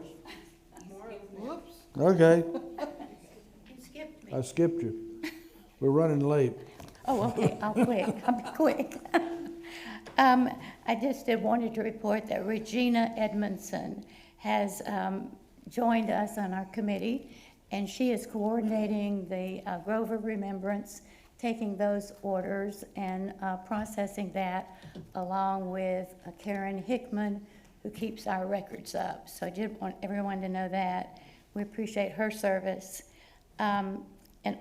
Whoops. Okay. You skipped me. I skipped you. We're running late. Oh, okay, I'll be quick. I just wanted to report that Regina Edmondson has joined us on our committee, and she is coordinating the Grover Remembrance, taking those orders and processing that, along with Karen Hickman, who keeps our records up. So I did want everyone to know that. We appreciate her service. And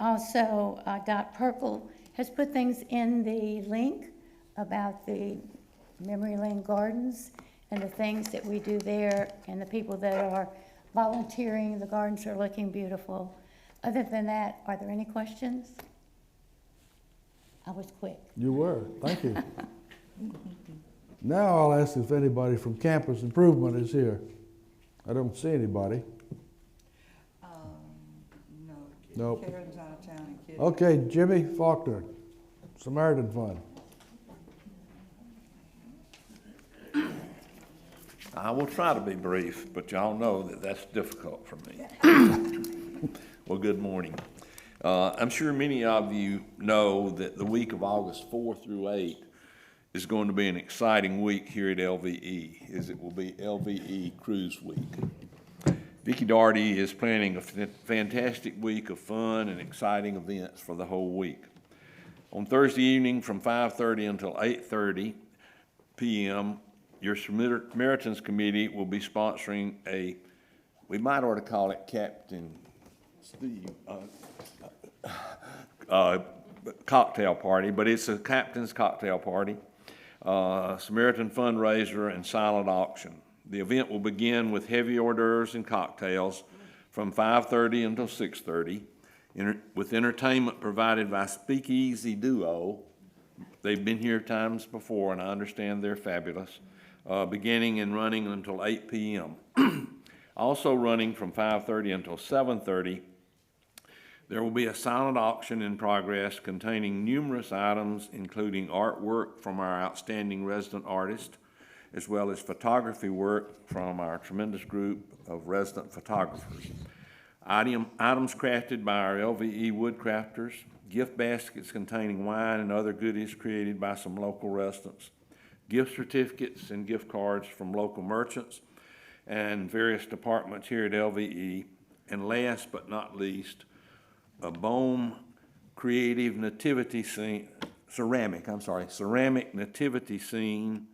also, Dot Perkle has put things in the link about the Memory Lane Gardens and the things that we do there and the people that are volunteering. The gardens are looking beautiful. Other than that, are there any questions? I was quick. You were. Thank you. Now I'll ask if anybody from campus improvement is here. I don't see anybody. No. Nope. Karen's out of town and Kitty. Okay, Jimmy Faulkner, Samaritan Fund. I will try to be brief, but y'all know that that's difficult for me. Well, good morning. I'm sure many of you know that the week of August 4 through 8 is going to be an exciting week here at LVE, as it will be LVE Cruise Week. Vicki Doherty is planning a fantastic week of fun and exciting events for the whole week. On Thursday evening from 5:30 until 8:30 p.m., your Samaritans Committee will be sponsoring we might ought to call it Captain Steve, cocktail party, but it's a captain's cocktail party, Samaritan fundraiser, and silent auction. The event will begin with heavy hors d'oeuvres and cocktails from 5:30 until 6:30, with entertainment provided by Speakeasy Duo. They've been here times before, and I understand they're fabulous, beginning and running until 8 p.m. Also running from 5:30 until 7:30, There will be a silent auction in progress containing numerous items, including artwork from our outstanding resident artist, as well as photography work from our tremendous group of resident photographers. Items crafted by our LVE woodcrafters, gift baskets containing wine and other goodies created by some local residents, gift certificates and gift cards from local merchants and various departments here at LVE, and last but not least, a Bohm creative nativity scene, ceramic nativity scene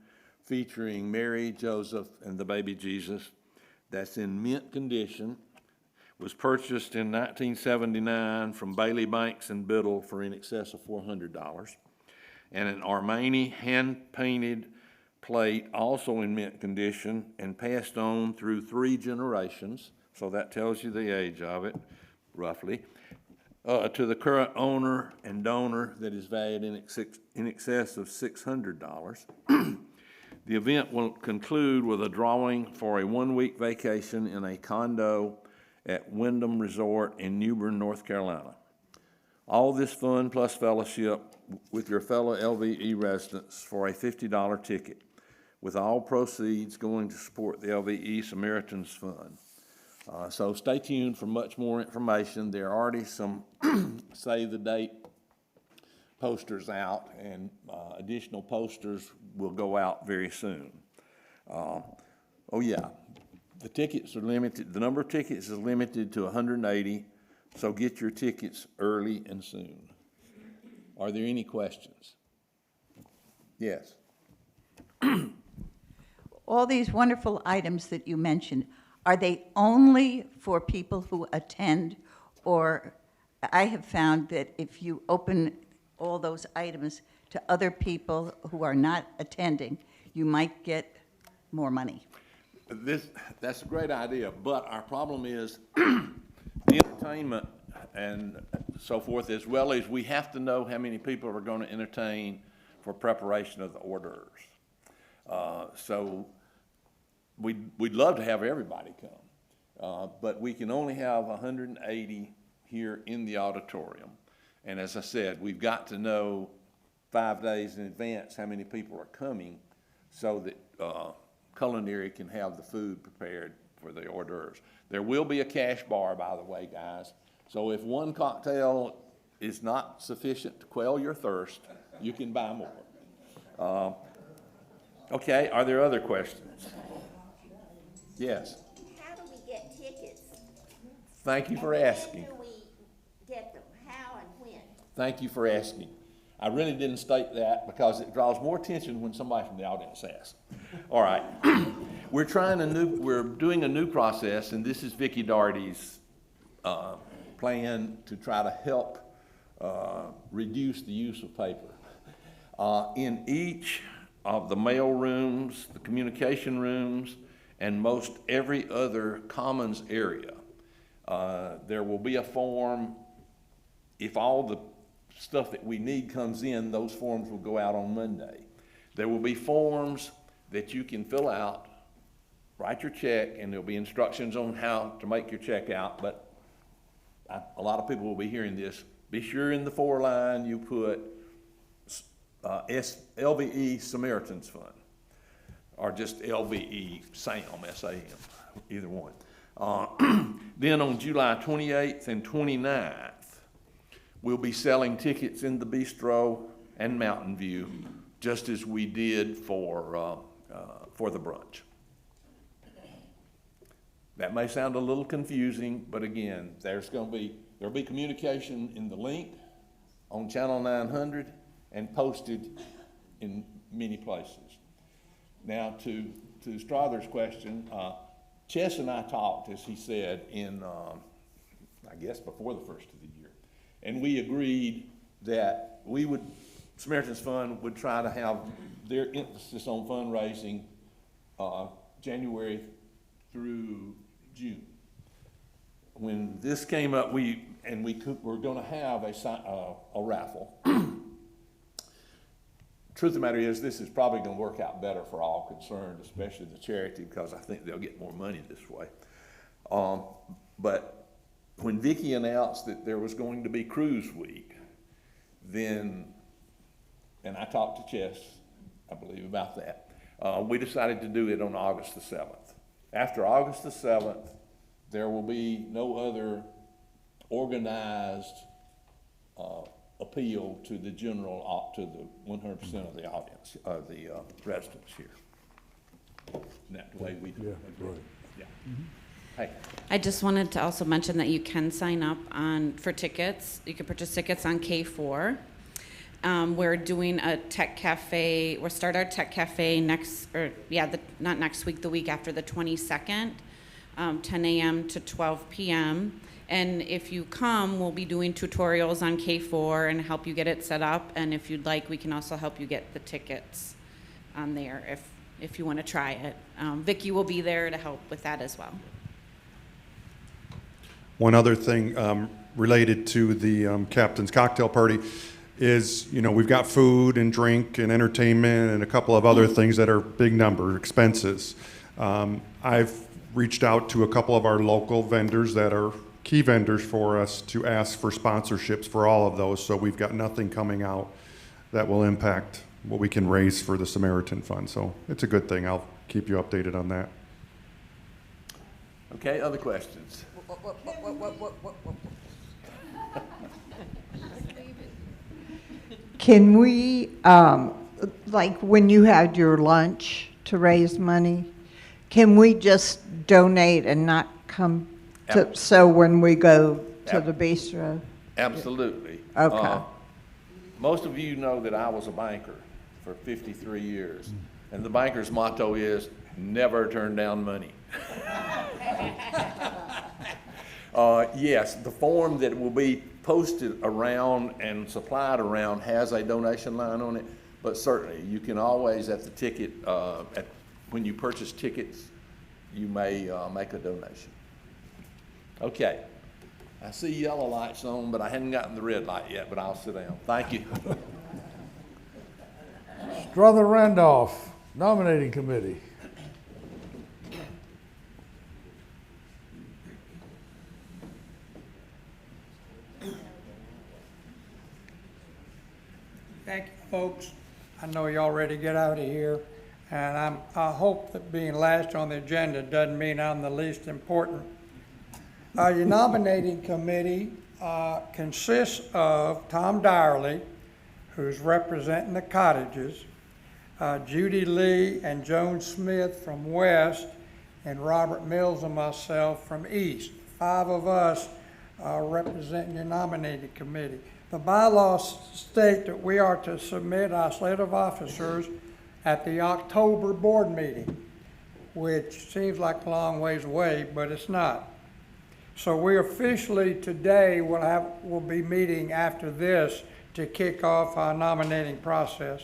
featuring Mary, Joseph, and the baby Jesus that's in mint condition. Was purchased in 1979 from Bailey Banks and Biddle for in excess of $400. And an Armani hand-painted plate, also in mint condition, and passed on through 3 generations, so that tells you the age of it, roughly, to the current owner and donor that is valued in excess of $600. The event will conclude with a drawing for a 1-week vacation in a condo at Wyndham Resort in New Bern, North Carolina. All this fun plus fellowship with your fellow LVE residents for a $50 ticket, with all proceeds going to support the LVE Samaritans Fund. So stay tuned for much more information. There are already some save the date posters out, and additional posters will go out very soon. Oh yeah. The tickets are limited, the number of tickets is limited to 180, so get your tickets early and soon. Are there any questions? Yes. All these wonderful items that you mentioned, are they only for people who attend? Or I have found that if you open all those items to other people who are not attending, you might get more money. That's a great idea, but our problem is the entertainment and so forth, as well as we have to know how many people are going to entertain for preparation of the hors d'oeuvres. So we'd love to have everybody come, but we can only have 180 here in the auditorium. And as I said, we've got to know 5 days in advance how many people are coming so that culinary can have the food prepared for the hors d'oeuvres. There will be a cash bar, by the way, guys. So if one cocktail is not sufficient to quell your thirst, you can buy more. Okay, are there other questions? Yes. How do we get tickets? Thank you for asking. When do we get them? How and when? Thank you for asking. I really didn't state that because it draws more attention when somebody from the audience asks. All right. We're doing a new process, and this is Vicki Doherty's plan to try to help reduce the use of paper. In each of the mail rooms, the communication rooms, and most every other commons area, there will be a form. If all the stuff that we need comes in, those forms will go out on Monday. There will be forms that you can fill out, write your check, and there'll be instructions on how to make your check out, but a lot of people will be hearing this. Be sure in the 4-line you put LVE Samaritans Fund, or just LVE SAM, S-A-M, either one. Then on July 28th and 29th, we'll be selling tickets in the Bistro and Mountain View, just as we did for the brunch. That may sound a little confusing, but again, there'll be communication in the link on Channel 900 and posted in many places. Now, to Strother's question, Chess and I talked, as he said, in I guess before the first of the year. And we agreed that Samaritan's Fund would try to have their emphasis on fundraising January through June. When this came up, we're going to have a raffle. Truth of the matter is, this is probably going to work out better for all concerned, especially the charity, because I think they'll get more money this way. But when Vicki announced that there was going to be Cruise Week, then, and I talked to Chess, I believe, about that, we decided to do it on August the 7th. After August the 7th, there will be no other organized appeal to the general, to the 100% of the audience, of the residents here. Isn't that the way we do it? Yeah, right. Yeah. Hey. I just wanted to also mention that you can sign up for tickets. You can purchase tickets on K4. We're doing a tech cafe. We'll start our tech cafe not next week, the week after, the 22nd, 10 a.m. to 12 p.m. And if you come, we'll be doing tutorials on K4 and help you get it set up. And if you'd like, we can also help you get the tickets on there if you want to try it. Vicki will be there to help with that as well. One other thing related to the Captain's Cocktail Party is, we've got food and drink and entertainment and a couple of other things that are big number expenses. I've reached out to a couple of our local vendors that are key vendors for us to ask for sponsorships for all of those, so we've got nothing coming out that will impact what we can raise for the Samaritan Fund. So it's a good thing. I'll keep you updated on that. Okay, other questions? Can we, like when you had your lunch to raise money, can we just donate and not come to, so when we go to the bistro? Absolutely. Okay. Most of you know that I was a banker for 53 years, and the banker's motto is never turn down money. Yes, the form that will be posted around and supplied around has a donation line on it, but certainly you can always at the ticket, when you purchase tickets, you may make a donation. Okay, I see yellow lights on, but I hadn't gotten the red light yet, but I'll sit down. Thank you. Strother Randolph, Nominating Committee. Thank you, folks. I know y'all ready to get out of here, and I hope that being last on the agenda doesn't mean I'm the least important. Your nominating committee consists of Tom Dyerly, who's representing the cottages, Judy Lee and Joan Smith from west, and Robert Mills and myself from east. 5 of us are representing your nominating committee. The bylaws state that we are to submit our slate of officers at the October board meeting, which seems like a long ways away, but it's not. So we officially today will be meeting after this to kick off our nominating process.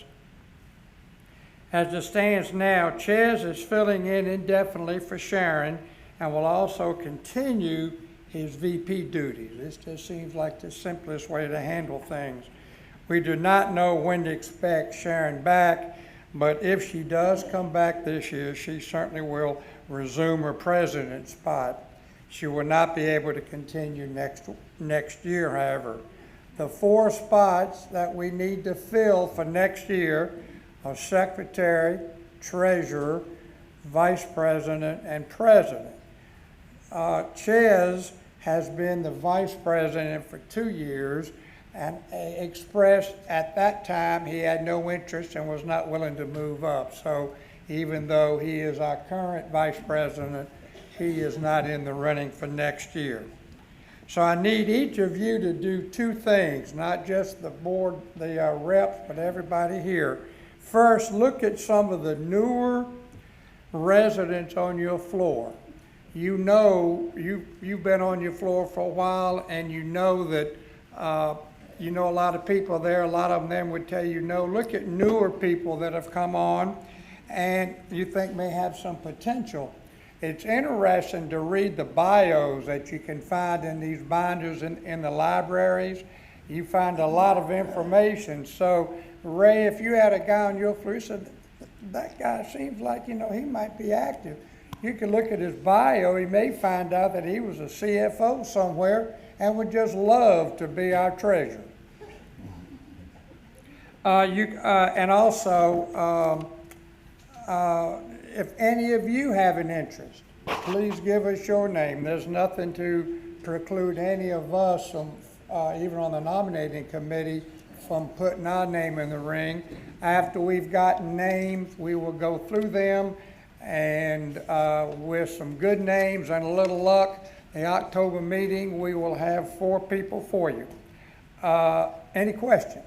As it stands now, Ches is filling in indefinitely for Sharon and will also continue his VP duties. This just seems like the simplest way to handle things. We do not know when to expect Sharon back, but if she does come back this year, she certainly will resume her president spot. She will not be able to continue next year, however. The 4 spots that we need to fill for next year are secretary, treasurer, vice president, and president. Ches has been the vice president for 2 years and expressed at that time he had no interest and was not willing to move up. So even though he is our current vice president, he is not in the running for next year. So I need each of you to do 2 things, not just the board, the reps, but everybody here. First, look at some of the newer residents on your floor. You know, you've been on your floor for a while, and you know that you know a lot of people there. A lot of them would tell you no. Look at newer people that have come on and you think may have some potential. It's interesting to read the bios that you can find in these binders in the libraries. You find a lot of information. So, Ray, if you had a guy on your floor, you said, that guy seems like, he might be active. You can look at his bio, he may find out that he was a CFO somewhere and would just love to be our treasurer. And also, if any of you have an interest, please give us your name. There's nothing to preclude any of us from, even on the nominating committee, from putting our name in the ring. After we've gotten names, we will go through them, and with some good names and a little luck, the October meeting, we will have 4 people for you. Any questions?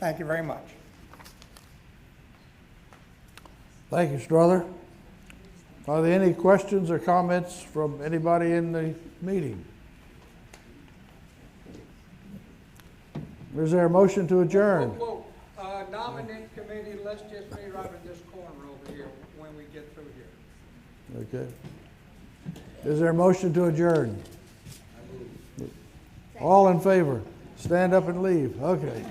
Thank you very much. Thank you, Strother. Are there any questions or comments from anybody in the meeting? Is there a motion to adjourn? Nominating committee, let's just meet right in this corner over here when we get through here. Okay. Is there a motion to adjourn? All in favor? Stand up and leave. Okay.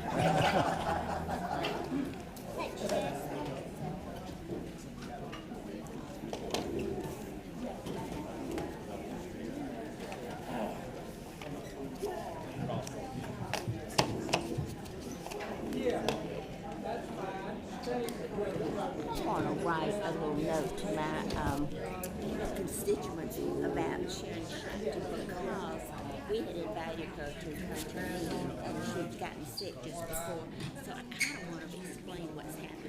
I want to write a little note to my constituents about Sharon Shakti because we had invited her to come to and she'd gotten sick just before. So I kind of want to explain what's happening.